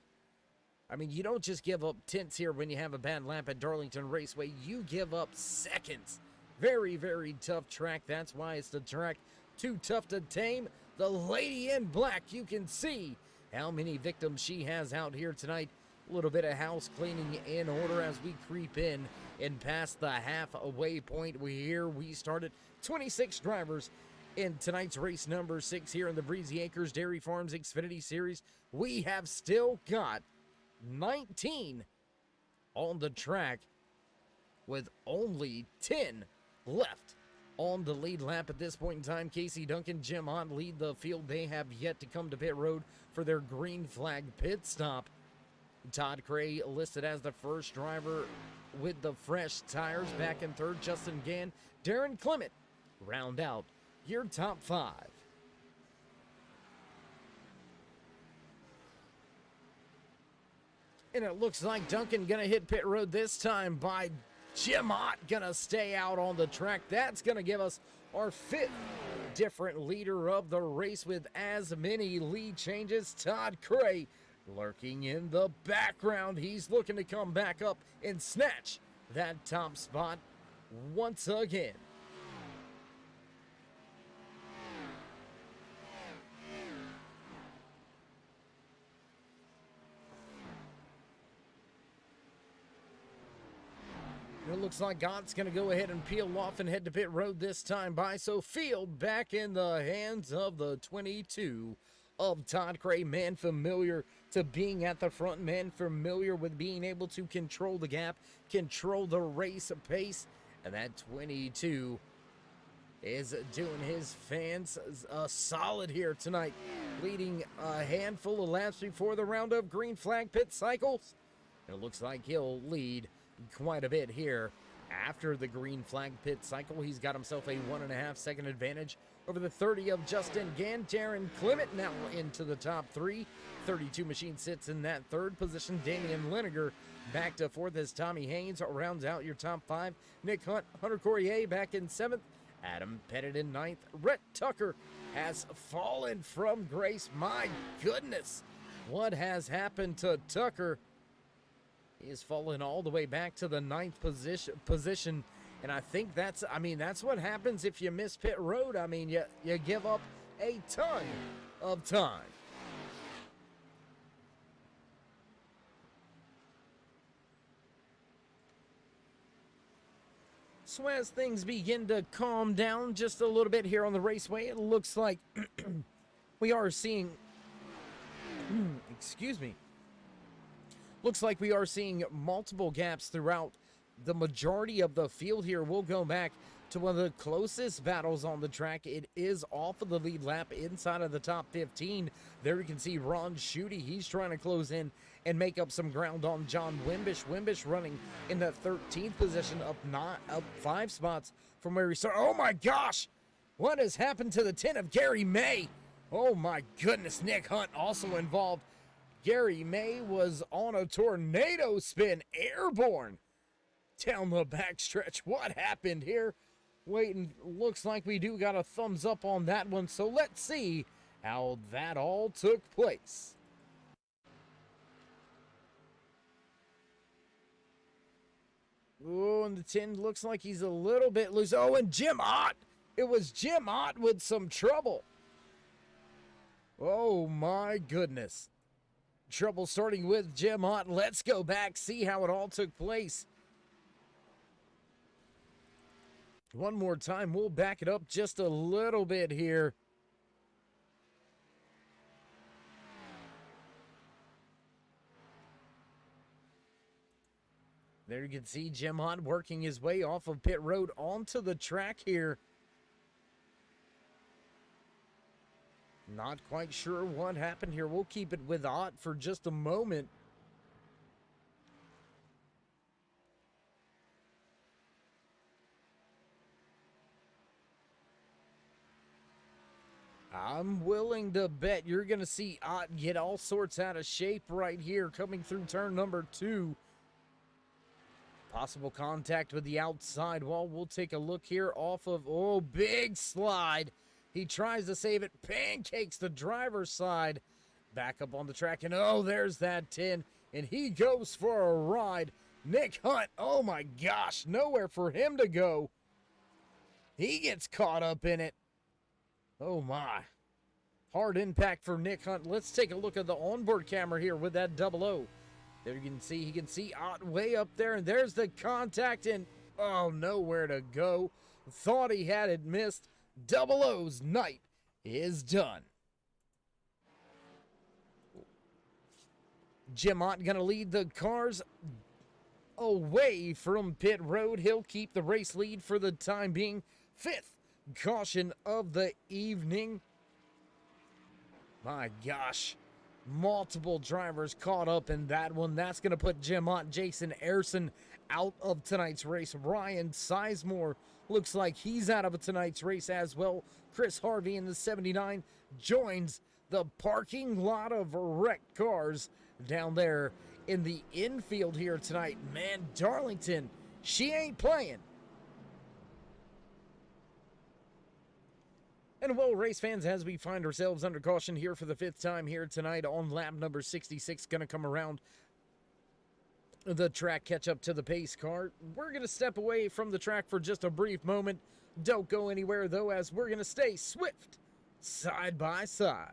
I mean, you don't just give up tenths here when you have a bad lap at Darlington Raceway. You give up seconds. Very, very tough track. That's why it's the track too tough to tame. The lady in black, you can see how many victims she has out here tonight. A little bit of house cleaning in order as we creep in and past the halfway point. We started 26 drivers In tonight's race number 6 here in the Breezy Acres Dairy Farms Xfinity Series, we have still got 19 on the track with only 10 left on the lead lap at this point in time. Casey Duncan, Jim Ott lead the field. They have yet to come to pit road for their green flag pit stop. Todd Cray listed as the first driver with the fresh tires. Back in third, Justin Gann, Darren Clement round out your top 5. And it looks like Duncan gonna hit pit road this time by Jim Ott, gonna stay out on the track. That's gonna give us our 5th different leader of the race with as many lead changes. Todd Cray lurking in the background. He's looking to come back up and snatch that top spot once again. It looks like Ott's going to go ahead and peel off and head to pit road this time by. So field back in the hands of the 22 of Todd Cray. Man familiar to being at the front, man familiar with being able to control the gap, control the race pace. And that 22 is doing his fans a solid here tonight, leading a handful of laps before the round of green flag pit cycles. It looks like he'll lead quite a bit here after the green flag pit cycle. He's got himself a 1.5 second advantage over the 30 of Justin Gann. Darren Clement now into the top 3. 32 Machine sits in that third position. Damian Liniger back to 4th as Tommy Haynes rounds out your top 5. Nick Hunt, Hunter Courier back in 7th. Adam Pettit in 9th. Rhett Tucker has fallen from grace. My goodness, what has happened to Tucker? He has fallen all the way back to the 9th position. And I think that's what happens if you miss pit road. I mean, you give up a ton of time. So as things begin to calm down just a little bit here on the raceway, it looks like we are seeing, excuse me, looks like we are seeing multiple gaps throughout the majority of the field here. We'll go back to one of the closest battles on the track. It is off of the lead lap inside of the top 15. There you can see Ron Schutte. He's trying to close in and make up some ground on John Wimbish. Wimbish running in the 13th position, up 5 spots from where he started. Oh my gosh! What has happened to the 10 of Gary May? Oh my goodness, Nick Hunt also involved. Gary May was on a tornado spin, airborne down the backstretch. What happened here? Waiting, looks like we do got a thumbs up on that one, so let's see how that all took place. Oh, and the 10 looks like he's a little bit loose. Oh, and Jim Ott. It was Jim Ott with some trouble. Oh my goodness. Trouble starting with Jim Ott. Let's go back, see how it all took place. One more time, we'll back it up just a little bit here. There you can see Jim Ott working his way off of pit road onto the track here. Not quite sure what happened here. We'll keep it with Ott for just a moment. I'm willing to bet you're going to see Ott get all sorts out of shape right here coming through turn number 2. Possible contact with the outside wall. We'll take a look here off of, oh, big slide. He tries to save it, pancakes the driver's side. Back up on the track, and oh, there's that 10, and he goes for a ride. Nick Hunt, oh my gosh, nowhere for him to go. He gets caught up in it. Oh my. Hard impact for Nick Hunt. Let's take a look at the onboard camera here with that 00. There you can see, he can see Ott way up there, and there's the contact, and oh, nowhere to go. Thought he had it missed. Double O's night is done. Jim Ott going to lead the cars away from pit road. He'll keep the race lead for the time being. Fifth caution of the evening. My gosh, multiple drivers caught up in that one. That's going to put Jim Ott, Jason Ayerson out of tonight's race. Ryan Sizemore looks like he's out of tonight's race as well. Chris Harvey in the 79 joins the parking lot of wrecked cars down there in the infield here tonight. Man, Darlington, she ain't playing. And well, race fans, as we find ourselves under caution here for the fifth time here tonight on lap number 66, going to come around the track, catch up to the pace car. We're going to step away from the track for just a brief moment. Don't go anywhere, though, as we're going to stay swift side by side.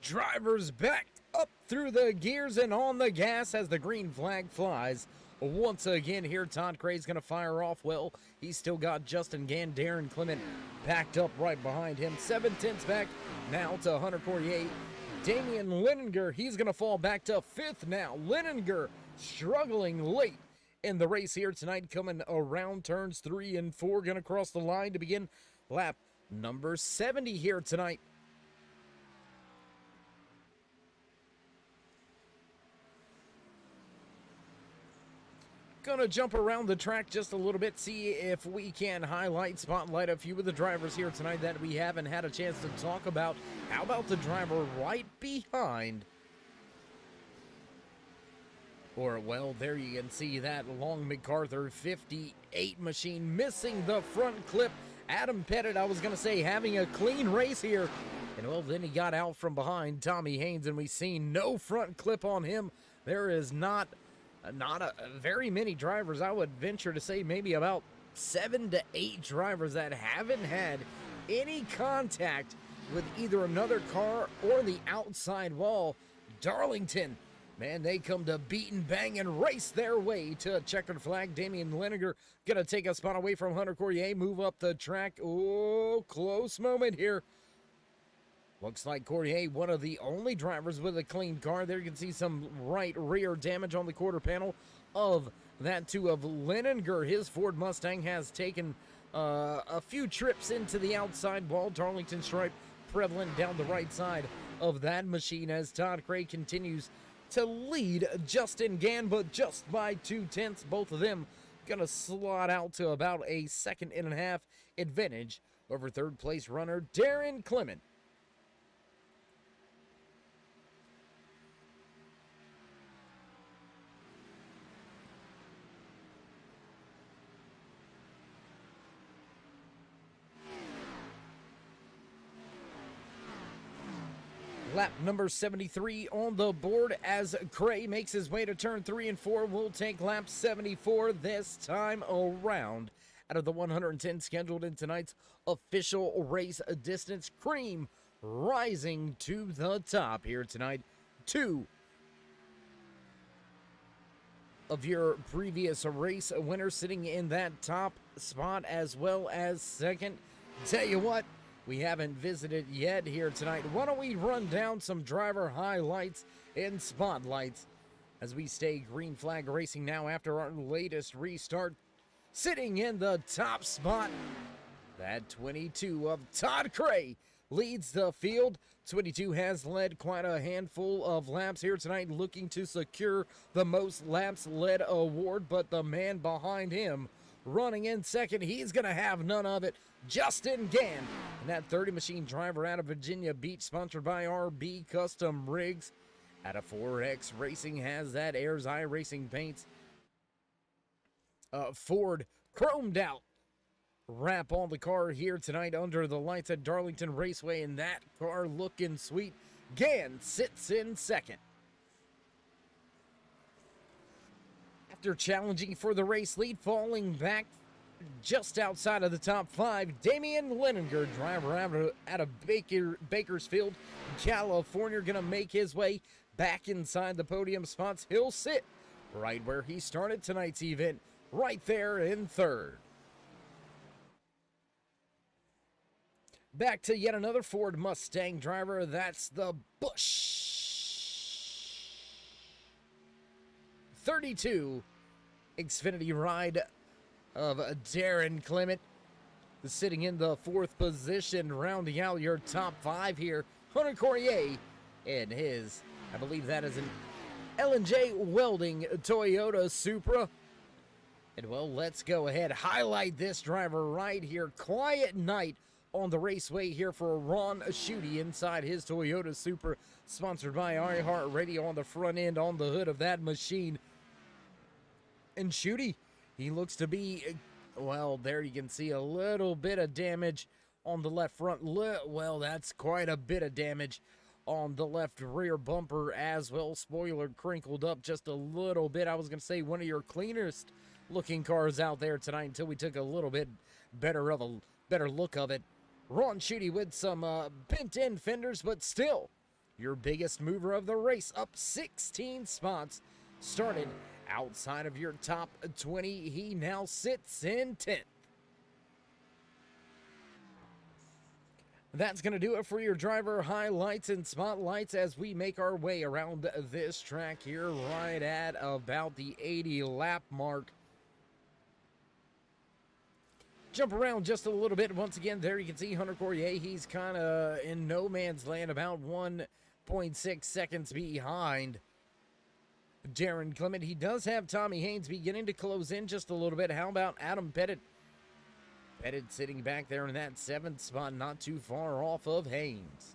Drivers backed up through the gears and on the gas as the green flag flies. Once again here, Todd Cray's going to fire off. Well, he's still got Justin Gann, Darren Clement packed up right behind him. 7/10 back now to Hunter Courier. Damian Leninger, he's going to fall back to fifth now. Leninger struggling late in the race here tonight, coming around turns 3 and 4. Going to cross the line to begin lap number 70 here tonight. Gonna jump around the track just a little bit, see if we can spotlight a few of the drivers here tonight that we haven't had a chance to talk about. How about the driver right behind? Or, well, there you can see that Long MacArthur 58 machine missing the front clip. Adam Pettit, I was gonna say, having a clean race here. And, well, then he got out from behind Tommy Haynes, and we see no front clip on him. There is not very many drivers. I would venture to say maybe about 7 to 8 drivers that haven't had any contact with either another car or the outside wall. Darlington, man, they come to beat and bang and race their way to a checkered flag. Damian Leninger gonna take a spot away from Hunter Courier, move up the track. Oh, close moment here. Looks like Courtier, one of the only drivers with a clean car. There you can see some right rear damage on the quarter panel of that two of Leninger. His Ford Mustang has taken a few trips into the outside wall. Darlington stripe prevalent down the right side of that machine as Todd Cray continues to lead Justin Gann, but just by 2/10. Both of them gonna slot out to about a 1.5 advantage over third place runner Darren Clement. Lap number 73 on the board as Cray makes his way to turn 3 and 4. We'll take lap 74 this time around. Out of the 110 scheduled in tonight's official race distance, Cream rising to the top here tonight. 2 of your previous race winners sitting in that top spot as well as second. Tell you what, we haven't visited yet here tonight. Why don't we run down some driver highlights and spotlights as we stay green flag racing now after our latest restart. Sitting in the top spot, that 22 of Todd Cray leads the field. 22 has led quite a handful of laps here tonight, looking to secure the most laps led award, but the man behind him running in second, he's going to have none of it. Justin Gann, and that 30 machine driver out of Virginia Beach, sponsored by RB Custom Rigs. Out of 4X Racing has that Ayers Eye Racing paints. Ford chromed out wrap on the car here tonight under the lights at Darlington Raceway, and that car looking sweet. Gann sits in second. After challenging for the race lead, falling back just outside of the top 5, Damian Leninger, driver out of Bakersfield, California, gonna make his way back inside the podium spots. He'll sit right where he started tonight's event, right there in third. Back to yet another Ford Mustang driver, that's the Busch 32 Xfinity ride of Darren Clement, sitting in the 4th position, rounding out your top 5 here. Hunter Courtier and his, I believe that is an L&J Welding Toyota Supra. And well, let's go ahead, highlight this driver right here. Quiet night on the raceway here for Ron Schutte inside his Toyota Supra, sponsored by iHeartRadio on the front end, on the hood of that machine. And Schutte, he looks to be, well, there you can see a little bit of damage on the left front. Well, that's quite a bit of damage on the left rear bumper as well. Spoiler crinkled up just a little bit. I was going to say one of your cleanest looking cars out there tonight until we took a little bit better look of it. Ron Schutte with some bent end fenders, but still your biggest mover of the race, up 16 spots, started outside of your top 20. He now sits in 10th. That's going to do it for your driver highlights and spotlights as we make our way around this track here right at about the 80 lap mark. Jump around just a little bit. Once again, there you can see Hunter Courtier. He's kind of in no man's land, about 1.6 seconds behind Darren Clement. He does have Tommy Haynes beginning to close in just a little bit. How about Adam Pettit? Pettit sitting back there in that 7th spot, not too far off of Haynes.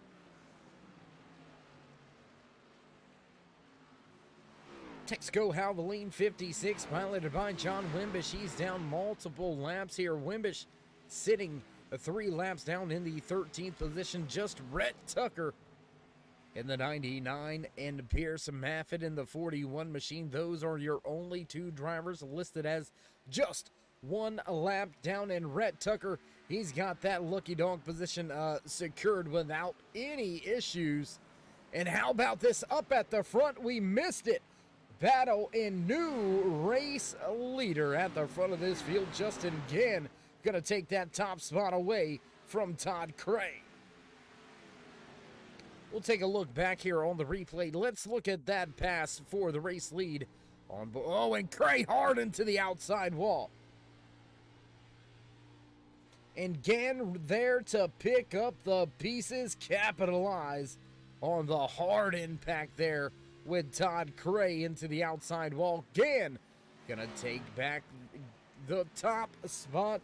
Texaco Havoline 56, piloted by John Wimbish. He's down multiple laps here. Wimbish sitting 3 laps down in the 13th position. Just Rhett Tucker in the 99 and Pierce Maffitt in the 41 machine. Those are your only 2 drivers listed as just 1 lap down. And Rhett Tucker, he's got that lucky dog position secured without any issues. And how about this up at the front? We missed it. Battle in new race leader at the front of this field. Justin Gann gonna take that top spot away from Todd Cray. We'll take a look back here on the replay. Let's look at that pass for the race lead. And Cray hard into the outside wall. And Gann there to pick up the pieces, capitalize on the hard impact there with Todd Cray into the outside wall. Gann gonna take back the top spot.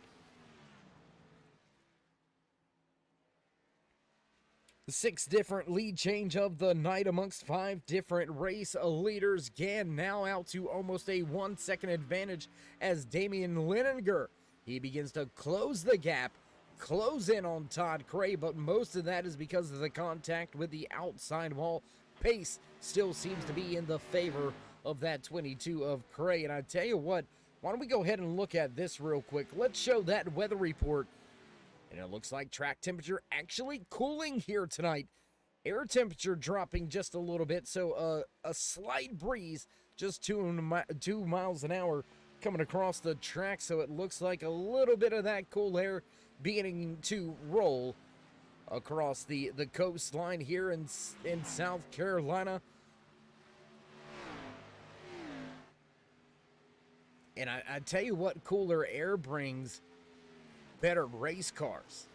Six different lead change of the night amongst 5 different race leaders. Gann now out to almost a 1 second advantage as Damian Leninger, he begins to close the gap, close in on Todd Cray, but most of that is because of the contact with the outside wall. Pace still seems to be in the favor of that 22 of Cray. And I tell you what, why don't we go ahead and look at this real quick. Let's show that weather report. And it looks like track temperature actually cooling here tonight. Air temperature dropping just a little bit, so a slight breeze, just 2 miles an hour coming across the track. So it looks like a little bit of that cool air beginning to roll across the coastline here in South Carolina. And I tell you what, cooler air brings better race cars.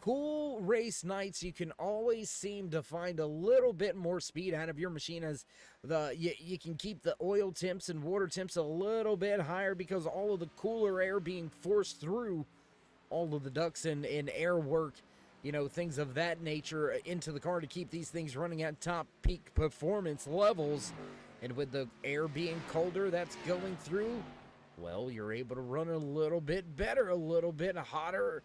Cool race nights, you can always seem to find a little bit more speed out of your machine as you can keep the oil temps and water temps a little bit higher because all of the cooler air being forced through all of the ducts and air work, you know, things of that nature into the car to keep these things running at top peak performance levels. And with the air being colder that's going through, well, you're able to run a little bit better, a little bit hotter,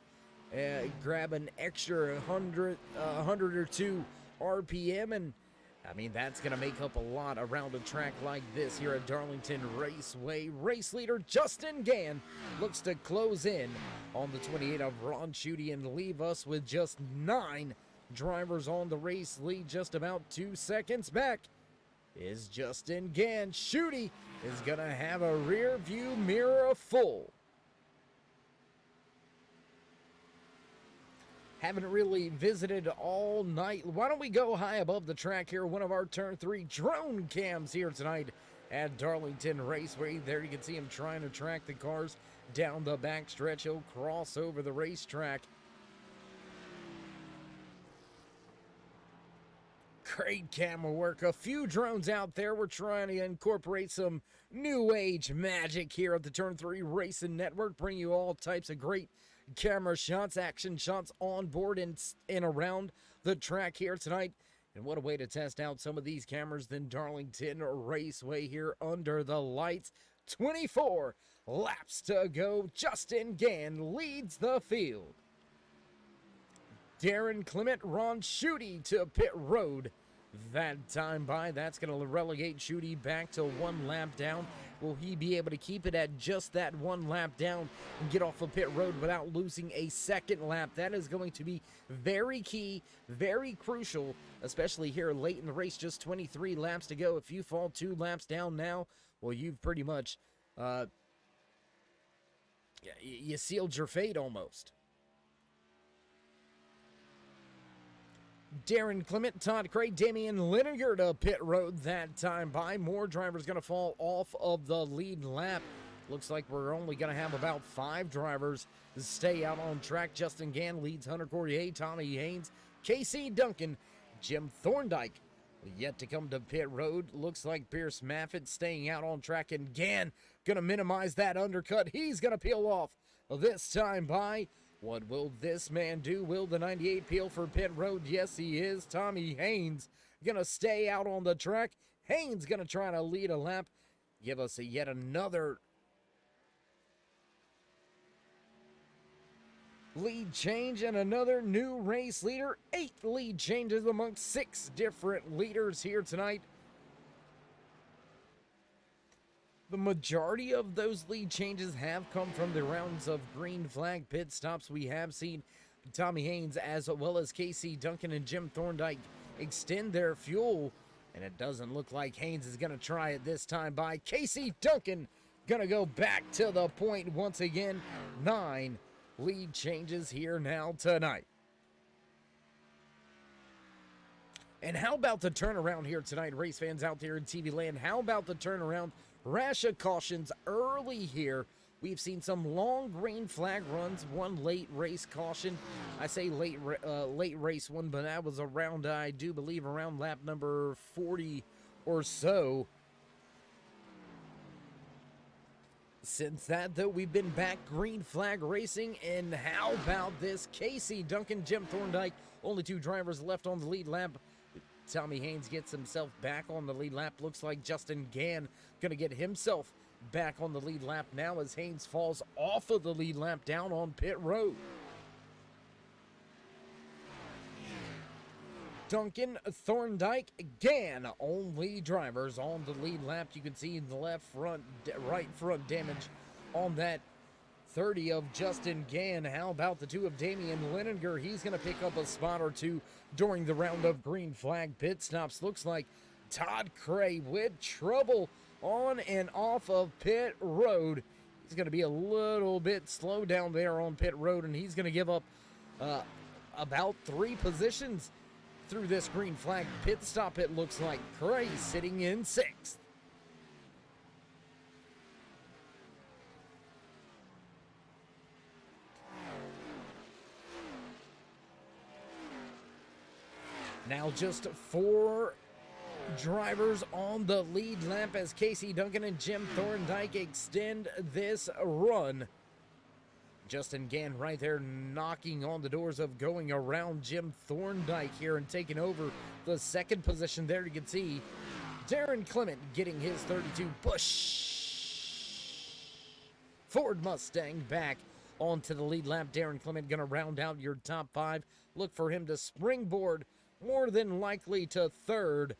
grab an extra 100 or 2 RPM, and I mean, that's going to make up a lot around a track like this here at Darlington Raceway. Race leader Justin Gann looks to close in on the 28 of Ron Schutte and leave us with just 9 drivers on the race lead, just about 2 seconds back is Justin Gann. Schutte is going to have a rear view mirror full. Haven't really visited all night. Why don't we go high above the track here? One of our turn 3 drone cams here tonight at Darlington Raceway. There you can see him trying to track the cars down the back stretch. He'll cross over the racetrack. Great camera work. A few drones out there. We're trying to incorporate some new age magic here at the Turn 3 Racing Network. Bring you all types of great camera shots, action shots on board and around the track here tonight. And what a way to test out some of these cameras than Darlington Raceway here under the lights. 24 laps to go. Justin Gann leads the field. Darren Clement, Ron Schutte to pit road. That time by, that's going to relegate Schutte back to 1 lap down. Will he be able to keep it at just that 1 lap down and get off of pit road without losing a second lap? That is going to be very key, very crucial, especially here late in the race. Just 23 laps to go. If you fall 2 laps down now, well, you've pretty much, you sealed your fate almost. Darren Clement, Todd Cray, Damian Leninger to pit road that time by. More drivers going to fall off of the lead lap. Looks like we're only going to have about 5 drivers to stay out on track. Justin Gann leads Hunter Cordier, Tommy Haynes, Casey Duncan, Jim Thorndike yet to come to pit road. Looks like Pierce Maffitt staying out on track, and Gann going to minimize that undercut. He's going to peel off this time by. What will this man do? Will the 98 peel for pit road? Yes, he is. Tommy Haynes going to stay out on the track. Haynes going to try to lead a lap. Give us yet another lead change and another new race leader. 8 lead changes amongst 6 different leaders here tonight. The majority of those lead changes have come from the rounds of green flag pit stops. We have seen Tommy Haynes as well as Casey Duncan and Jim Thorndike extend their fuel, and it doesn't look like Haynes is going to try it this time by. Casey Duncan going to go back to the point once again. 9 lead changes here now tonight. And how about the turnaround here tonight, race fans out there in TV land? How about the turnaround? Rash of cautions early here. We've seen some long green flag runs, one late race caution. I say late race one, but that was around, I do believe, around lap number 40 or so. Since that, though, we've been back green flag racing. And how about this? Casey Duncan, Jim Thorndike, only 2 drivers left on the lead lap. Tommy Haynes gets himself back on the lead lap. Looks like Justin Gann going to get himself back on the lead lap now as Haynes falls off of the lead lap down on pit road. Duncan, Thorndike, Gann, only drivers on the lead lap. You can see in the right front damage on that 30 of Justin Gann. How about the 2 of Damian Leninger? He's going to pick up a spot or 2 during the round of green flag pit stops. Looks like Todd Cray with trouble on and off of pit road. He's going to be a little bit slow down there on pit road, and he's going to give up about 3 positions through this green flag pit stop. It looks like Cray sitting in 6th. Now just 4 drivers on the lead lap as Casey Duncan and Jim Thorndike extend this run. Justin Gann right there knocking on the doors of going around Jim Thorndike here and taking over the 2nd position there. You can see Darren Clement getting his 32 Busch Ford Mustang back onto the lead lap. Darren Clement going to round out your top 5. Look for him to springboard more than likely to 3rd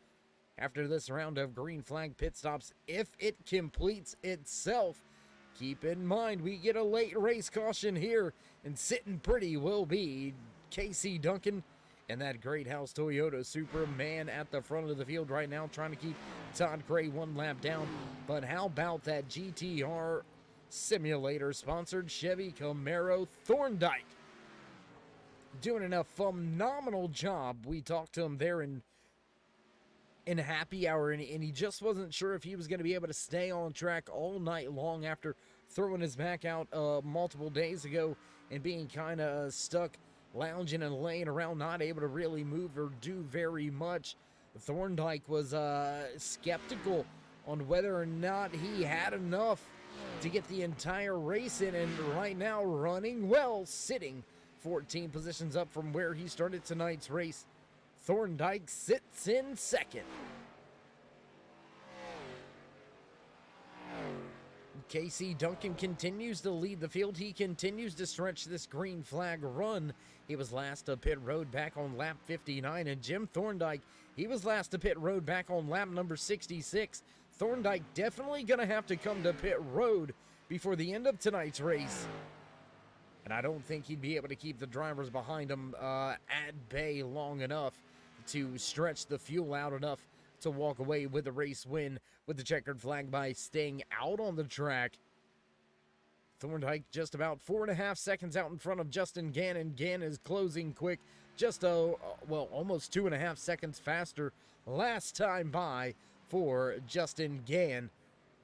after this round of green flag pit stops, if it completes itself. Keep in mind, we get a late race caution here, and sitting pretty will be Casey Duncan and that Great House Toyota Superman at the front of the field right now, trying to keep Todd Cray 1 lap down. But how about that GTR Simulator sponsored Chevy Camaro Thorndike? Doing a phenomenal job. We talked to him there in happy hour, and he just wasn't sure if he was going to be able to stay on track all night long after throwing his back out multiple days ago and being kind of stuck lounging and laying around, not able to really move or do very much. Thorndike was skeptical on whether or not he had enough to get the entire race in, and right now running well, sitting 14 positions up from where he started tonight's race. Thorndike sits in 2nd. Casey Duncan continues to lead the field. He continues to stretch this green flag run. He was last to pit road back on lap 59. And Jim Thorndike, he was last to pit road back on lap number 66. Thorndike definitely going to have to come to pit road before the end of tonight's race. And I don't think he'd be able to keep the drivers behind him at bay long enough to stretch the fuel out enough to walk away with a race win with the checkered flag by staying out on the track. Thorndike just about 4.5 seconds out in front of Justin Gann, and Gann is closing quick, just almost 2.5 seconds faster last time by for Justin Gann.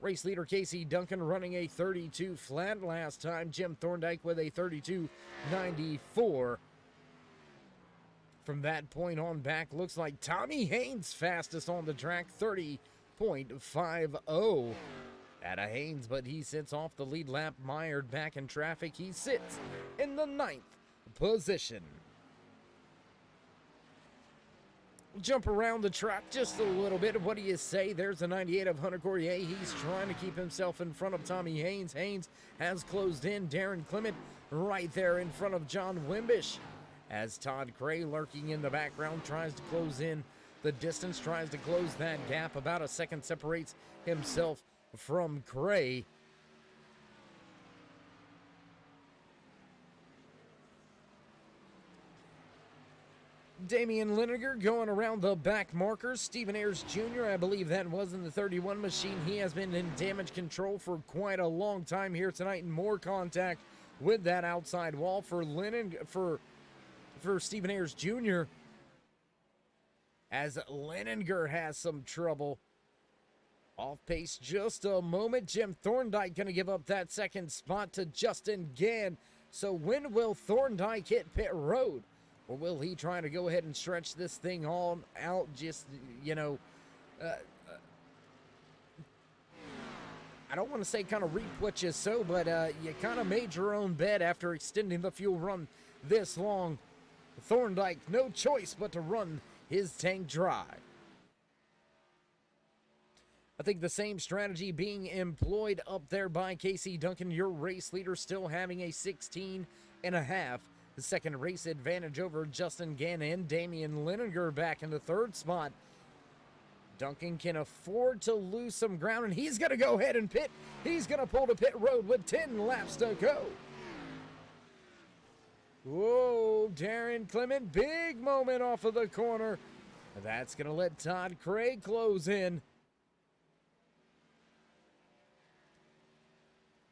Race leader Casey Duncan running a 32 flat last time. Jim Thorndike with a 32.94. From that point on back, looks like Tommy Haynes fastest on the track, 30.50 at a Haynes, but he sits off the lead lap, mired back in traffic. He sits in the 9th position. Jump around the track just a little bit. What do you say? There's the 98 of Hunter Courier. He's trying to keep himself in front of Tommy Haynes. Haynes has closed in. Darren Clement right there in front of John Wimbish, as Todd Cray lurking in the background tries to close in the distance, tries to close that gap. About a second separates himself from Cray. Damian Leninger going around the back markers. Stephen Ayers Jr., I believe that was in the 31 machine. He has been in damage control for quite a long time here tonight, and more contact with that outside wall for Stephen Ayers Jr. as Leninger has some trouble. Off pace just a moment. Jim Thorndike going to give up that second spot to Justin Gann. So when will Thorndike hit pit road? Or will he try to go ahead and stretch this thing all out? Just, you know, I don't want to say kind of reap what you sow, but you kind of made your own bed after extending the fuel run this long. Thorndike, no choice but to run his tank dry. I think the same strategy being employed up there by Casey Duncan, your race leader, still having a 16 and a half second race advantage over Justin Gann and Damian Leninger back in the third spot. Duncan can afford to lose some ground, and he's going to go ahead and pit. He's going to pull to pit road with 10 laps to go. Whoa, Darren Clement, big moment off of the corner. That's going to let Todd Craig close in.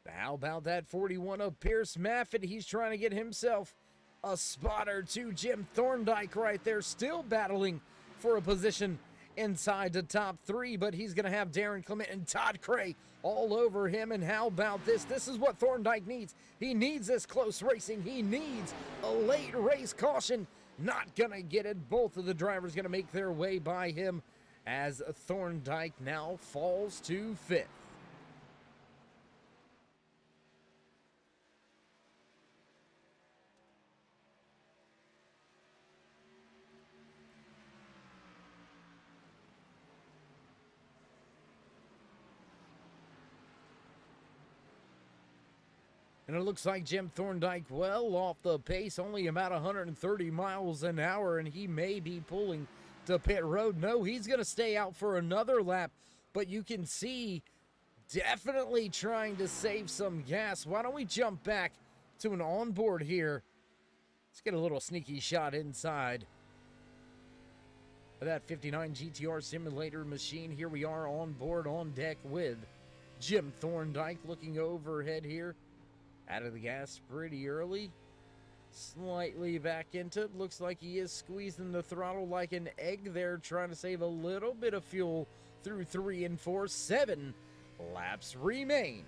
How about that 41 of Pierce Maffitt? He's trying to get himself a spot or two. Jim Thorndike right there still battling for a position inside the top three, but he's going to have Darren Clement and Todd Cray all over him. And how about this? This is what Thorndike needs. He needs this close racing. He needs a late race caution. Not going to get it. Both of the drivers going to make their way by him as Thorndike now falls to fifth. And it looks like Jim Thorndike well off the pace, only about 130 miles an hour, and he may be pulling to pit road. No, he's going to stay out for another lap, but you can see definitely trying to save some gas. Why don't we jump back to an onboard here? Let's get a little sneaky shot inside of that 59 GTR simulator machine. Here we are on board, on deck with Jim Thorndike looking overhead here. Out of the gas pretty early. Slightly back into it. Looks like he is squeezing the throttle like an egg there, trying to save a little bit of fuel through 3 and 4. 7 laps remain.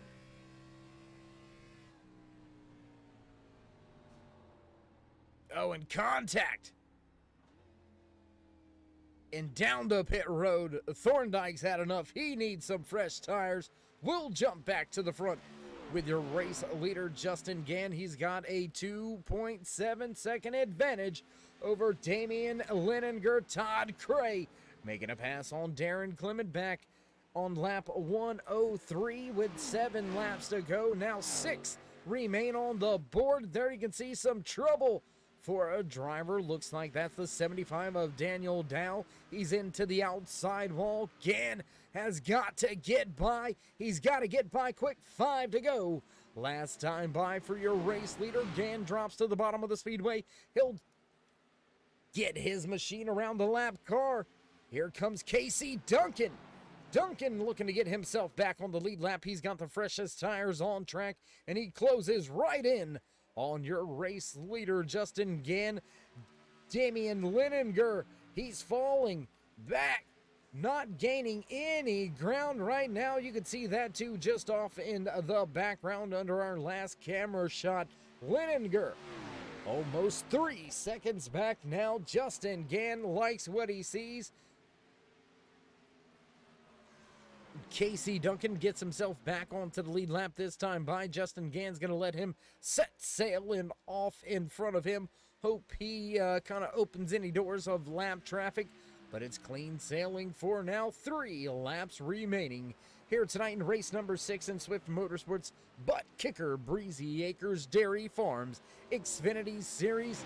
Oh, and contact. And down the pit road. Thorndike's had enough. He needs some fresh tires. We'll jump back to the front with your race leader, Justin Gann. He's got a 2.7 second advantage over Damian Leninger. Todd Cray making a pass on Darren Clement back on lap 103 with 7 laps to go. Now 6 remain on the board. There you can see some trouble for a driver. Looks like that's the 75 of Daniel Dow. He's into the outside wall. Gann has got to get by. He's got to get by quick. 5 to go. Last time by for your race leader. Gann drops to the bottom of the speedway. He'll get his machine around the lap car. Here comes Casey Duncan. Duncan looking to get himself back on the lead lap. He's got the freshest tires on track, and he closes right in on your race leader, Justin Gann. Damian Leninger, he's falling back, not gaining any ground right now. You can see that too just off in the background under our last camera shot. Leninger almost 3 seconds back now. Justin Gann likes what he sees. Casey Duncan gets himself back onto the lead lap this time by. Justin Gann's going to let him set sail in off in front of him. Hope he kind of opens any doors of lap traffic, but it's clean sailing for now. 3 laps remaining here tonight in race number 6 in Swift Motorsports Butt Kicker Breezy Acres Dairy Farms Xfinity Series.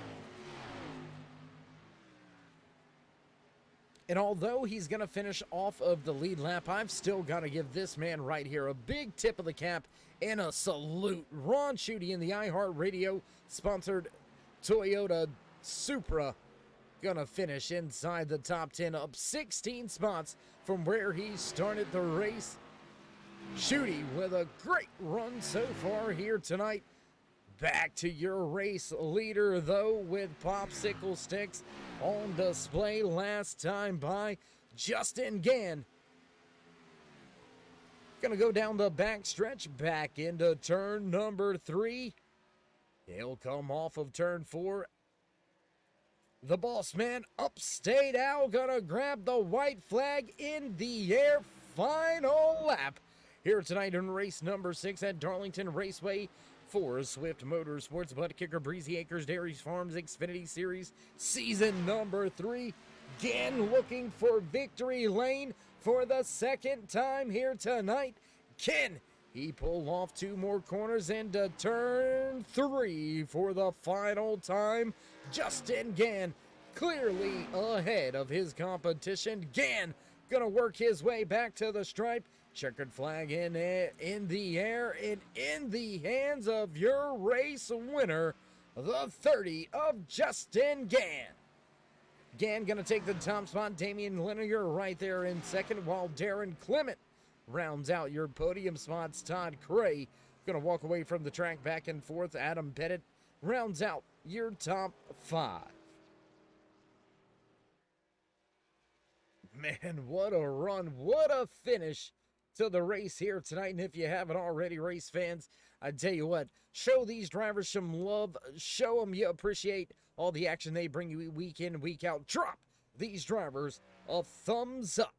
And although he's going to finish off of the lead lap, I've still got to give this man right here a big tip of the cap and a salute. Ron Schutte in the iHeartRadio sponsored Toyota Supra going to finish inside the top 10, up 16 spots from where he started the race. Schutte with a great run so far here tonight. Back to your race leader, though, with popsicle sticks on display last time by Justin Gann. Gonna go down the back stretch, back into turn number 3. He'll come off of turn 4. The boss man, Upstate Al, gonna grab the white flag in the air. Final lap here tonight in race number 6 at Darlington Raceway for Swift Motorsports BUTTKICKER Breezy Acres Dairy Farms Xfinity Series season number 3. Gann looking for victory lane for the second time here tonight. Can he pull off 2 more corners into turn 3 for the final time? Justin Gann clearly ahead of his competition. Gann gonna work his way back to the stripe. Checkered flag in the air and in the hands of your race winner, the 30 of Justin Gann. Gann gonna take the top spot. Damian Linear right there in second, while Darren Clement rounds out your podium spots. Todd Cray gonna walk away from the track back and forth. Adam Pettit rounds out your top 5. Man, what a run, what a finish to the race here tonight. And if you haven't already, race fans, I tell you what, show these drivers some love. Show them you appreciate all the action they bring you week in, week out. Drop these drivers a thumbs up.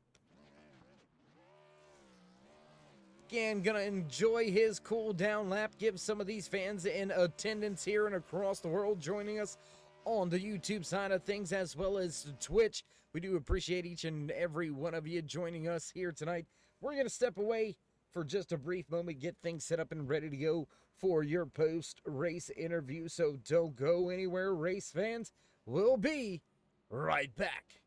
Again, gonna enjoy his cool down lap. Give some of these fans in attendance here and across the world joining us on the YouTube side of things as well as Twitch. We do appreciate each and every one of you joining us here tonight. We're going to step away for just a brief moment, get things set up and ready to go for your post-race interview. So don't go anywhere, race fans. We'll be right back.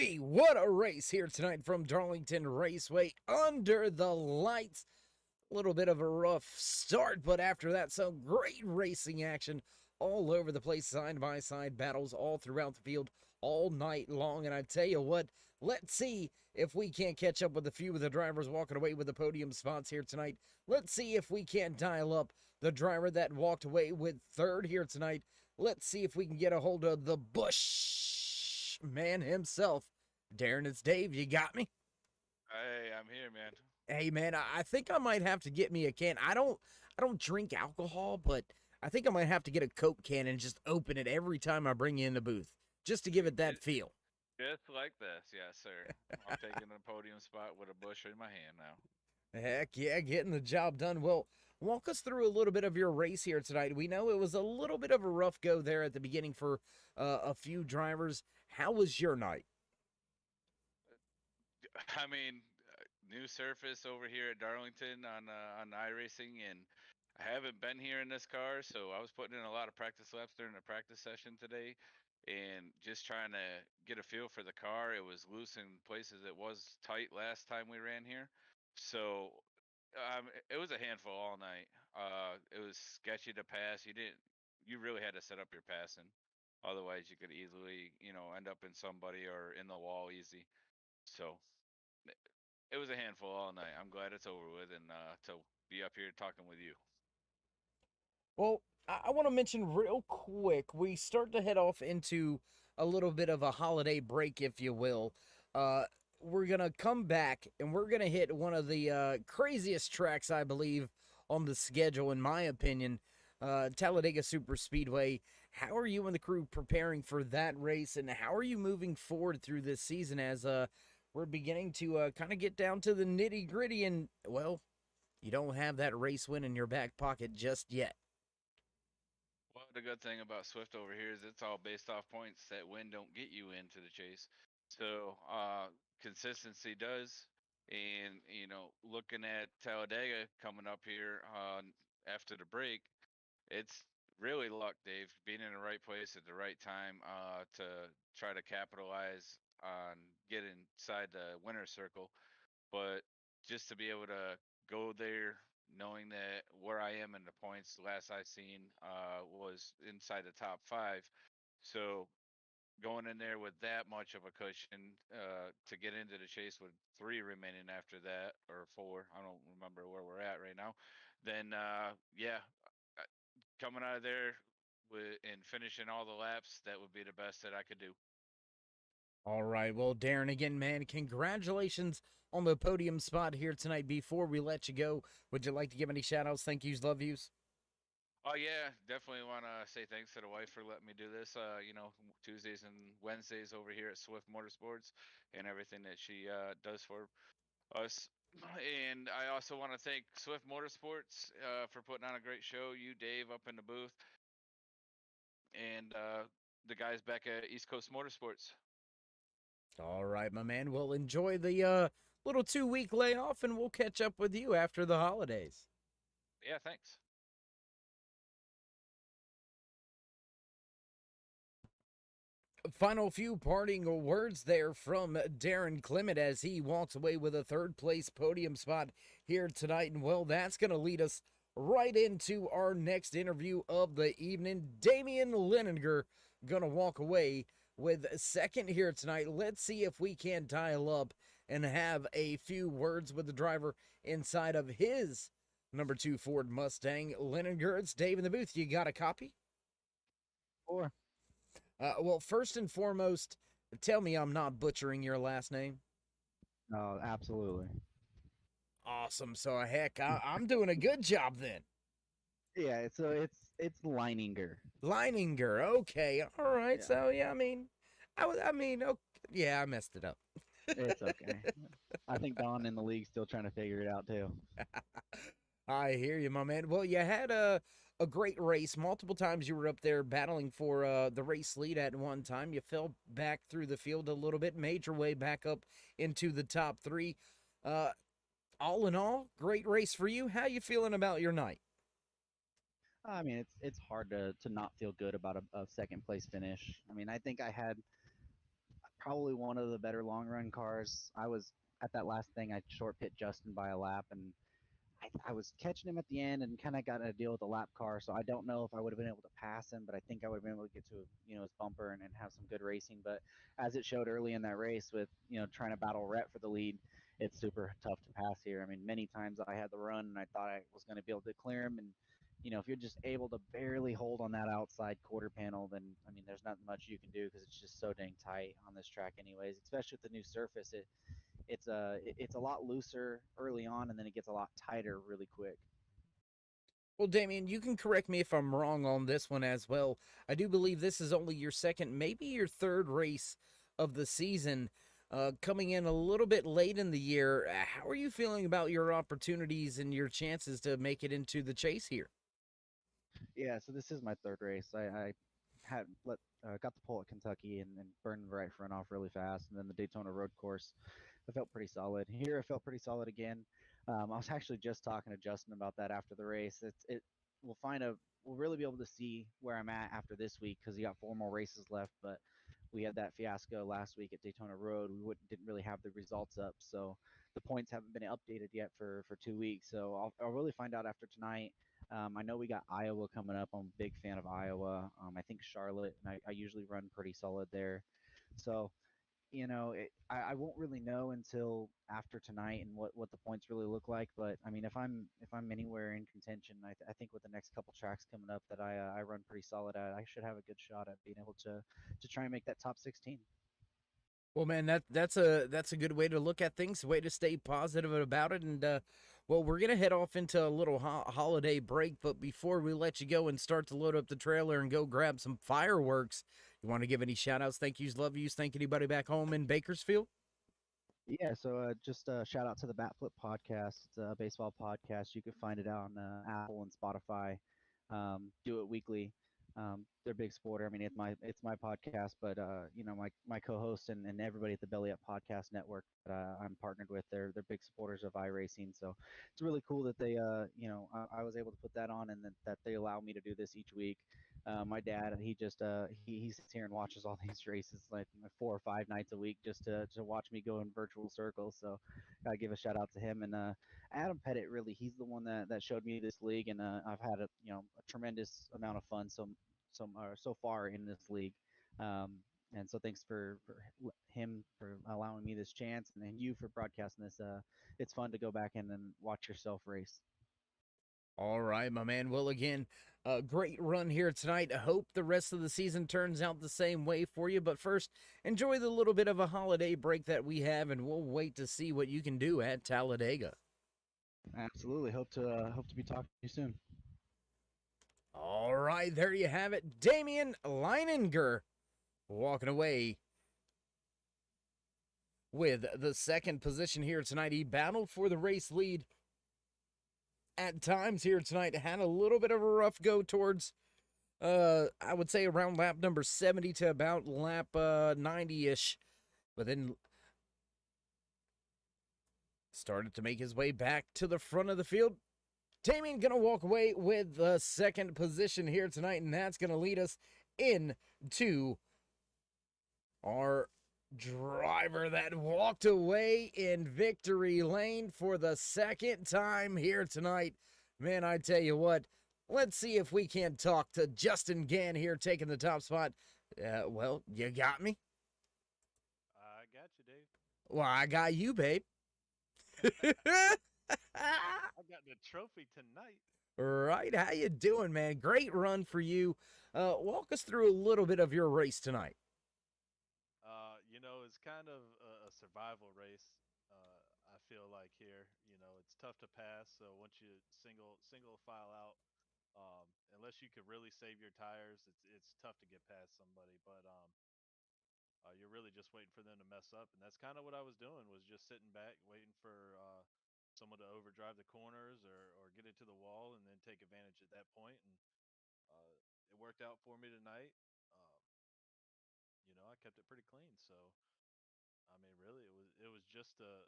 Wee, what a race here tonight from Darlington Raceway under the lights. A little bit of a rough start, but after that, some great racing action all over the place, side-by-side battles all throughout the field all night long. And I tell you what, let's see if we can't catch up with a few of the drivers walking away with the podium spots here tonight. Let's see if we can't dial up the driver that walked away with third here tonight. Let's see if we can get a hold of the Bush man himself. Darren, it's Dave. You got me? Hey, I'm here, man. Hey man, I think I might have to get me a can. I don't drink alcohol, but I think I might have to get a Coke can and just open it every time I bring you in the booth, just to give it that feel. Just like this, yes, sir. I'm taking a podium spot with a Bush in my hand now. Heck yeah, getting the job done. Well, walk us through a little bit of your race here tonight. We know it was a little bit of a rough go there at the beginning for a few drivers. How was your night? I mean, new surface over here at Darlington on iRacing, and I haven't been here in this car, so I was putting in a lot of practice laps during the practice session today, and just trying to get a feel for the car. It was loose in places. It was tight last time we ran here, so it was a handful all night. It was sketchy to pass. You really had to set up your passing, otherwise you could easily, end up in somebody or in the wall easy. So it was a handful all night. I'm glad it's over with, and to be up here talking with you. Well, I want to mention real quick, we start to head off into a little bit of a holiday break, if you will. We're going to come back, and we're going to hit one of the craziest tracks, I believe, on the schedule, in my opinion, Talladega Superspeedway. How are you and the crew preparing for that race, and how are you moving forward through this season as we're beginning to kind of get down to the nitty-gritty, and, well, you don't have that race win in your back pocket just yet. Well, the good thing about Swift over here is it's all based off points. That win don't get you into the chase. So consistency does. And, looking at Talladega coming up here after the break, it's really luck, Dave, being in the right place at the right time to try to capitalize on getting inside the winner's circle. But just to be able to go there knowing that where I am in the points, last I seen was inside the top 5. So going in there with that much of a cushion to get into the chase with 3 remaining after that, or 4, I don't remember where we're at right now, then coming out of there and finishing all the laps, that would be the best that I could do. All right. Well, Darren, again, man, congratulations on the podium spot here tonight. Before we let you go, would you like to give any shout-outs, thank yous, love yous? Oh, yeah, definitely want to say thanks to the wife for letting me do this, Tuesdays and Wednesdays over here at Swift Motorsports and everything that she does for us. And I also want to thank Swift Motorsports for putting on a great show. You, Dave, up in the booth, and the guys back at East Coast Motorsports. All right, my man. We'll enjoy the little 2-week layoff, and we'll catch up with you after the holidays. Yeah, thanks. Final few parting words there from Darren Clement as he walks away with a 3rd place podium spot here tonight. And, well, that's going to lead us right into our next interview of the evening. Damian Leninger going to walk away with 2nd here tonight. Let's see if we can dial up and have a few words with the driver inside of his number 2 Ford Mustang. Leninger, it's Dave in the booth. You got a copy? 4. Well, first and foremost, tell me I'm not butchering your last name. Oh, absolutely. Awesome. So, heck, I'm doing a good job then. Yeah, so it's Leininger. Leininger. Okay. All right. Yeah. So, yeah, okay, yeah, I messed it up. It's okay. I think Don in the league's still trying to figure it out too. I hear you, my man. Well, you had a great race. Multiple times you were up there battling for the race lead at one time. You fell back through the field a little bit, made your way back up into the top 3. All in all, great race for you. How you feeling about your night? I mean, it's hard to not feel good about a 2nd place finish. I mean, I think I had probably one of the better long run cars. I was at that last thing. I short pit Justin by a lap, and I was catching him at the end and kind of got a deal with the lap car. So I don't know if I would have been able to pass him, but I think I would have been able to get to his bumper and have some good racing. But as it showed early in that race, with trying to battle Rhett for the lead, it's super tough to pass here. I mean, many times I had the run and I thought I was going to be able to clear him, and if you're just able to barely hold on that outside quarter panel, then I mean, there's not much you can do because it's just so dang tight on this track, anyways. Especially with the new surface, it's a lot looser early on, and then it gets a lot tighter really quick. Well, Damien, you can correct me if I'm wrong on this one as well. I do believe this is only your second, maybe your third race of the season, coming in a little bit late in the year. How are you feeling about your opportunities and your chances to make it into the chase here? Yeah, so this is my third race. I had got the pole at Kentucky and burned the right front off really fast, and then the Daytona Road Course, I felt pretty solid. Here, I felt pretty solid again. I was actually just talking to Justin about that after the race. We'll we'll really be able to see where I'm at after this week because you got 4 more races left. But we had that fiasco last week at Daytona Road. Didn't really have the results up, so the points haven't been updated yet for 2 weeks. So I'll really find out after tonight. I know we got Iowa coming up. I'm a big fan of Iowa. I think Charlotte, and I usually run pretty solid there. So, I won't really know until after tonight and what the points really look like. But I mean, if I'm anywhere in contention, I think with the next couple tracks coming up that I run pretty solid at, I should have a good shot at being able to try and make that top 16. Well, man, that's a good way to look at things, way to stay positive about it. And well, we're gonna head off into a little holiday break, but before we let you go and start to load up the trailer and go grab some fireworks, you want to give any shout outs, thank yous, love yous, thank anybody back home in Bakersfield? Yeah, so just shout out to the Batflip podcast. It's a baseball podcast. You can find it on Apple and Spotify. Do it weekly. They're a big supporter. I mean, it's my podcast, but my co-host and everybody at the Belly Up Podcast Network that I'm partnered with, they're big supporters of iRacing. So it's really cool that they I was able to put that on and that they allow me to do this each week. My dad, he just he sits here and watches all these races like 4 or 5 nights a week just to watch me go in virtual circles. So gotta give a shout out to him. And Adam Pettit, really, he's the one that showed me this league, and I've had a tremendous amount of fun so far in this league. Um, and so thanks for him for allowing me this chance, and then you for broadcasting this. It's fun to go back and then watch yourself race. All right, my man. Well, again, great run here tonight. I hope the rest of the season turns out the same way for you. But first, enjoy the little bit of a holiday break that we have, and we'll wait to see what you can do at Talladega. Absolutely. Hope to be talking to you soon. All right, there you have it. Damian Leininger walking away with the second position here tonight. He battled for the race lead at times here tonight. Had a little bit of a rough go towards, I would say around lap number 70 to about lap 90-ish. But then started to make his way back to the front of the field. Damian gonna walk away with the second position here tonight, and that's gonna lead us into our driver that walked away in victory lane for the second time here tonight. Man, I tell you what, let's see if we can't talk to Justin Gann here taking the top spot. Well, you got me? I got you, Dave. Well, I got you, babe. I got the trophy tonight. Right, how you doing, man? Great run for you. Walk us through a little bit of your race tonight. It's kind of a survival race. I feel like here, it's tough to pass. So once you single file out, unless you could really save your tires, it's tough to get past somebody. But you're really just waiting for them to mess up, and that's kind of what I was doing. Was just sitting back, waiting for someone to overdrive the corners or get into the wall, and then take advantage at that point. And it worked out for me tonight. I kept it pretty clean. So I mean, really, it was just a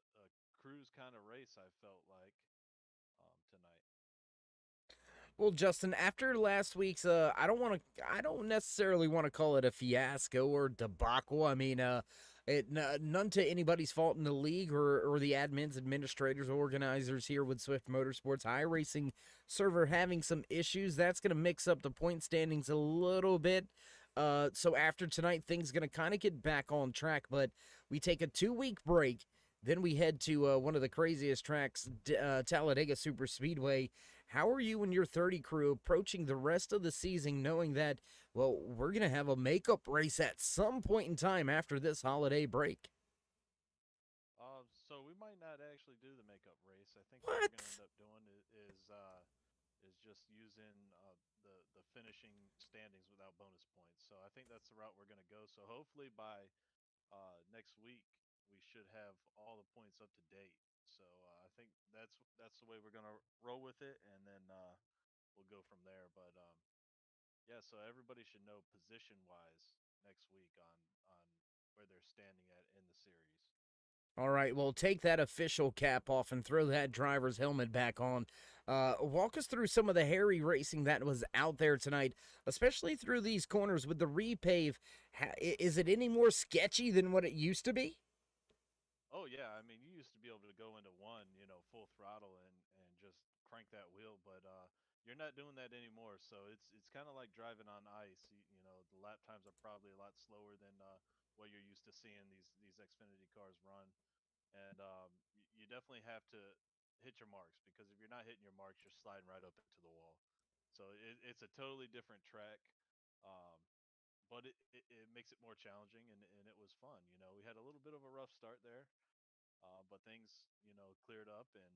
cruise kind of race. I felt like tonight. Well, Justin, after last week's, I don't necessarily want to call it a fiasco or debacle. I mean, None to anybody's fault in the league or the admins, administrators, organizers here with Swift Motorsports. iRacing server having some issues. That's going to mix up the point standings a little bit. So after tonight, things going to kind of get back on track, but we take a 2-week break. Then we head to one of the craziest tracks, Talladega Super Speedway. How are you and your 30 crew approaching the rest of the season knowing that, well, we're going to have a makeup race at some point in time after this holiday break? So we might not actually do the makeup race. I think what What? we're going to end up doing is just using the finishing standings without bonus points. So I think that's the route we're going to go. So hopefully by next week we should have all the points up to date. So I think that's the way we're going to roll with it, and then we'll go from there. But yeah, so everybody should know position wise next week on where they're standing at in the series. All right, well, take that official cap off and throw that driver's helmet back on. Walk us through some of the hairy racing that was out there tonight, especially through these corners with the repave. Is it any more sketchy than what it used to be? Oh yeah, I mean you used to be able to go into one, full throttle and just crank that wheel, but you're not doing that anymore. So it's kind of like driving on ice. The lap times are probably a lot slower than what you're used to seeing these Xfinity cars run, and you definitely have to hit your marks, because if you're not hitting your marks, you're sliding right up into the wall. So it's a totally different track. Um, but it makes it more challenging, and it was fun. We had a little bit of a rough start there, but things cleared up, and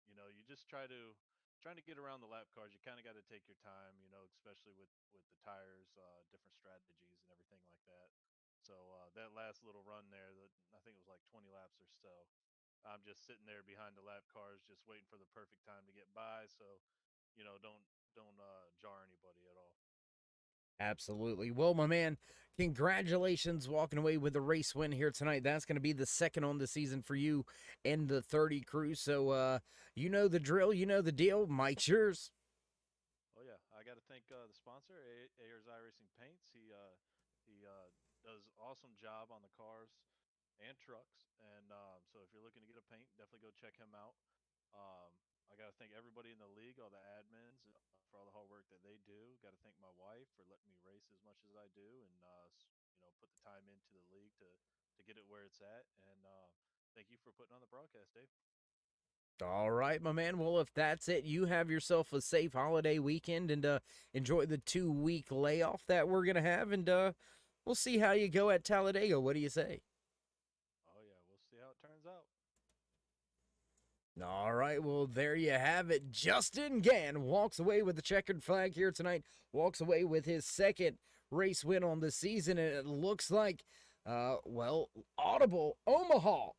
you just trying to get around the lap cars. You kind of got to take your time, especially with the tires, different strategies and everything like that. So that last little run there, I think it was like 20 laps or so. I'm just sitting there behind the lap cars, just waiting for the perfect time to get by, so don't jar anybody at all. Absolutely. Well, my man, congratulations walking away with a race win here tonight. That's going to be the second on the season for you and the 30 crew. So, you know the drill, you know the deal. Mike's yours. Oh yeah, I got to thank the sponsor, Ayers iRacing Paints. He does awesome job on the cars and trucks, and so if you're looking to get a paint, definitely go check him out. Um, I got to thank everybody in the league, all the admins, for all the hard work that they do. Got to thank my wife for letting me race as much as I do, and put the time into the league to get it where it's at. And thank you for putting on the broadcast, Dave. All right, my man. Well, if that's it, you have yourself a safe holiday weekend and enjoy the 2-week layoff that we're going to have. And we'll see how you go at Talladega. What do you say? Oh yeah, we'll see how it turns out. All right, well, there you have it. Justin Gann walks away with the checkered flag here tonight, walks away with his second race win on the season, and it looks like, audible Omaha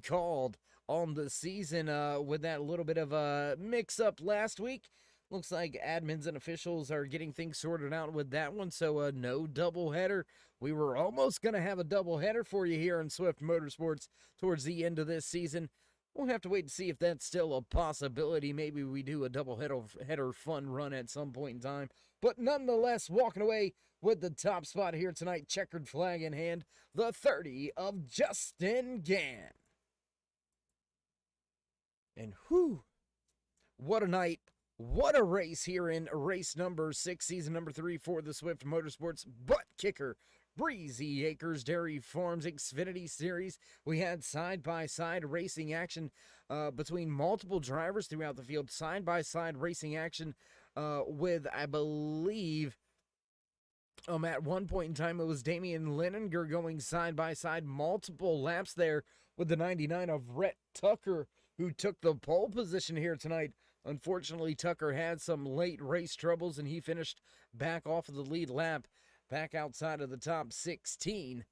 called on the season with that little bit of a mix-up last week. Looks like admins and officials are getting things sorted out with that one, so no doubleheader. We were almost going to have a doubleheader for you here in Swift Motorsports towards the end of this season. We'll have to wait and see if that's still a possibility. Maybe we do a double header fun run at some point in time. But nonetheless, walking away with the top spot here tonight, checkered flag in hand, the 30 of Justin Gann. And whew, what a night. What a race here in race number 6, season number 3 for the Swift Motorsports butt kicker Breezy Acres Dairy Farms Xfinity Series. We had side-by-side racing action between multiple drivers throughout the field. Side-by-side racing action with, I believe, at one point in time, it was Damian Leninger going side-by-side multiple laps there with the 99 of Rhett Tucker, who took the pole position here tonight. Unfortunately, Tucker had some late race troubles, and he finished back off of the lead lap, back outside of the top 16.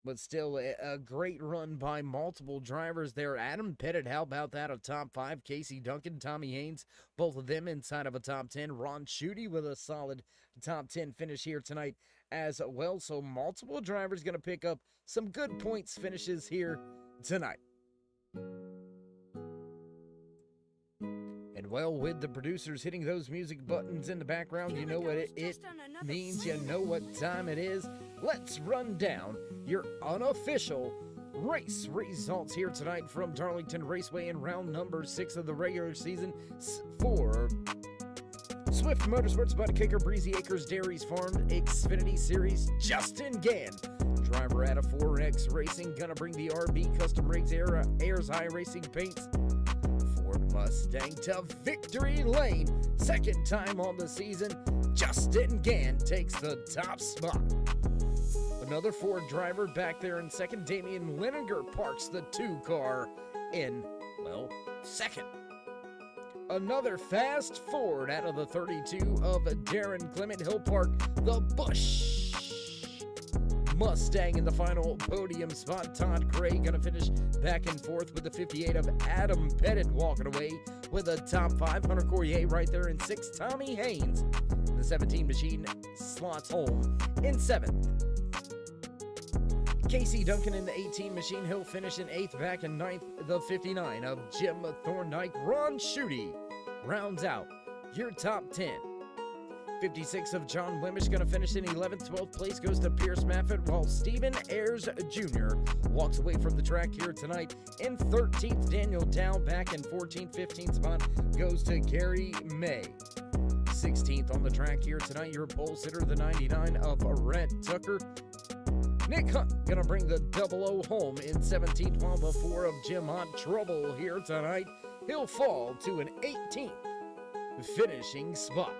But still, a great run by multiple drivers there. Adam Pettit, how about that? A top 5. Casey Duncan, Tommy Haynes, both of them inside of a top 10. Ron Schutte with a solid top 10 finish here tonight as well. So multiple drivers going to pick up some good points finishes here tonight. And And well, with the producers hitting those music buttons in the background, you know what it means, you know what time it is. Let's run down your unofficial race results here tonight from Darlington Raceway in round number 6 of the regular season for Swift Motorsports BUTTKICKER Breezy Acres Dairies Farm Xfinity Series. Justin Gann, driver out of 4X Racing, gonna bring the RB Custom Rigs Airs High Racing paints. Ford Mustang to victory lane. Second time on the season, Justin Gann takes the top spot. Another Ford driver back there in second, Damian Linegar parks the 2 car in, well, second. Another fast Ford out of the 32 of Darren Clement. He'll park the Busch Mustang in the final podium spot. Todd Gray gonna finish back and forth with the 58 of Adam Pettit walking away with a top 5. Hunter Courier right there in 6. Tommy Haynes, the 17 machine, slots home in 7th. Casey Duncan in the 18 machine, he'll finish in 8th. Back in 9th, the 59 of Jim Thorndike. Ron Schutte rounds out your top 10. 56 of John Wimmish gonna finish in 11th. 12th place goes to Pierce Maffett, while Stephen Ayers Jr. walks away from the track here tonight in 13th. Daniel Dow back in 14th. 15th spot goes to Gary May. 16th on the track here tonight, your pole sitter, the 99 of Rhett Tucker. Nick Hunt gonna bring the 00 home in 17th, while the 4 of Jim Hunt, trouble here tonight. He'll fall to an 18th finishing spot.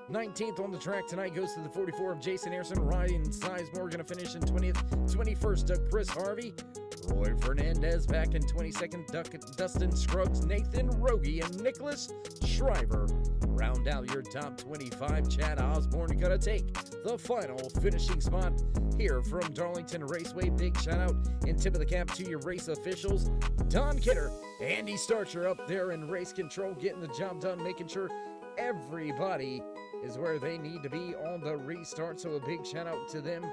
19th on the track tonight goes to the 44 of Jason Anderson. Ryan Sizemore gonna finish in 20th. 21st to Chris Harvey. Roy Fernandez back in 22nd. Dustin Scruggs, Nathan Rogie, and Nicholas Shriver round out your top 25. Chad Osborne gonna take the final finishing spot here from Darlington Raceway. Big shout out and tip of the cap to your race officials, Don Kidder, Andy Starcher up there in race control, getting the job done, making sure everybody is where they need to be on the restart. So a big shout out to them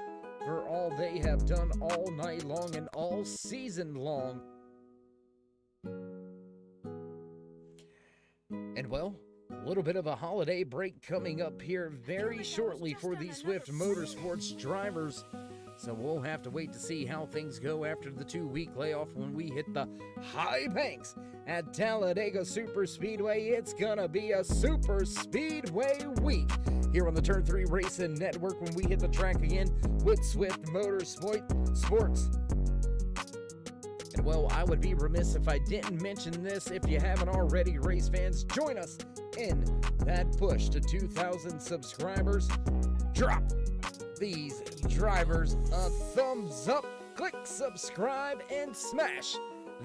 for all they have done all night long and all season long. And well, a little bit of a holiday break coming up here very shortly for the Swift Motorsports drivers. So we'll have to wait to see how things go after the 2-week layoff when we hit the high banks at Talladega Super Speedway. It's gonna be a Super Speedway week here on the Turn 3 Racing Network when we hit the track again with Swift Motorsports. And well, I would be remiss if I didn't mention this. If you haven't already, race fans, join us in that push to 2,000 subscribers. Drop these drivers a thumbs up, click subscribe, and smash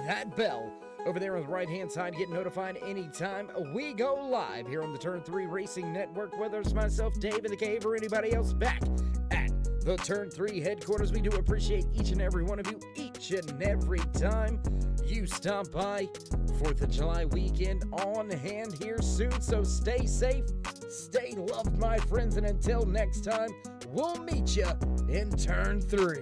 that bell over there on the right hand side. Get notified anytime we go live here on the Turn 3 Racing Network, whether it's myself, Dave in the Cave, or anybody else back at the Turn 3 headquarters. We do appreciate each and every one of you each and every time you stop by. 4th of July weekend on hand here soon, so stay safe, stay loved, my friends, and until next time, we'll meet you in Turn 3.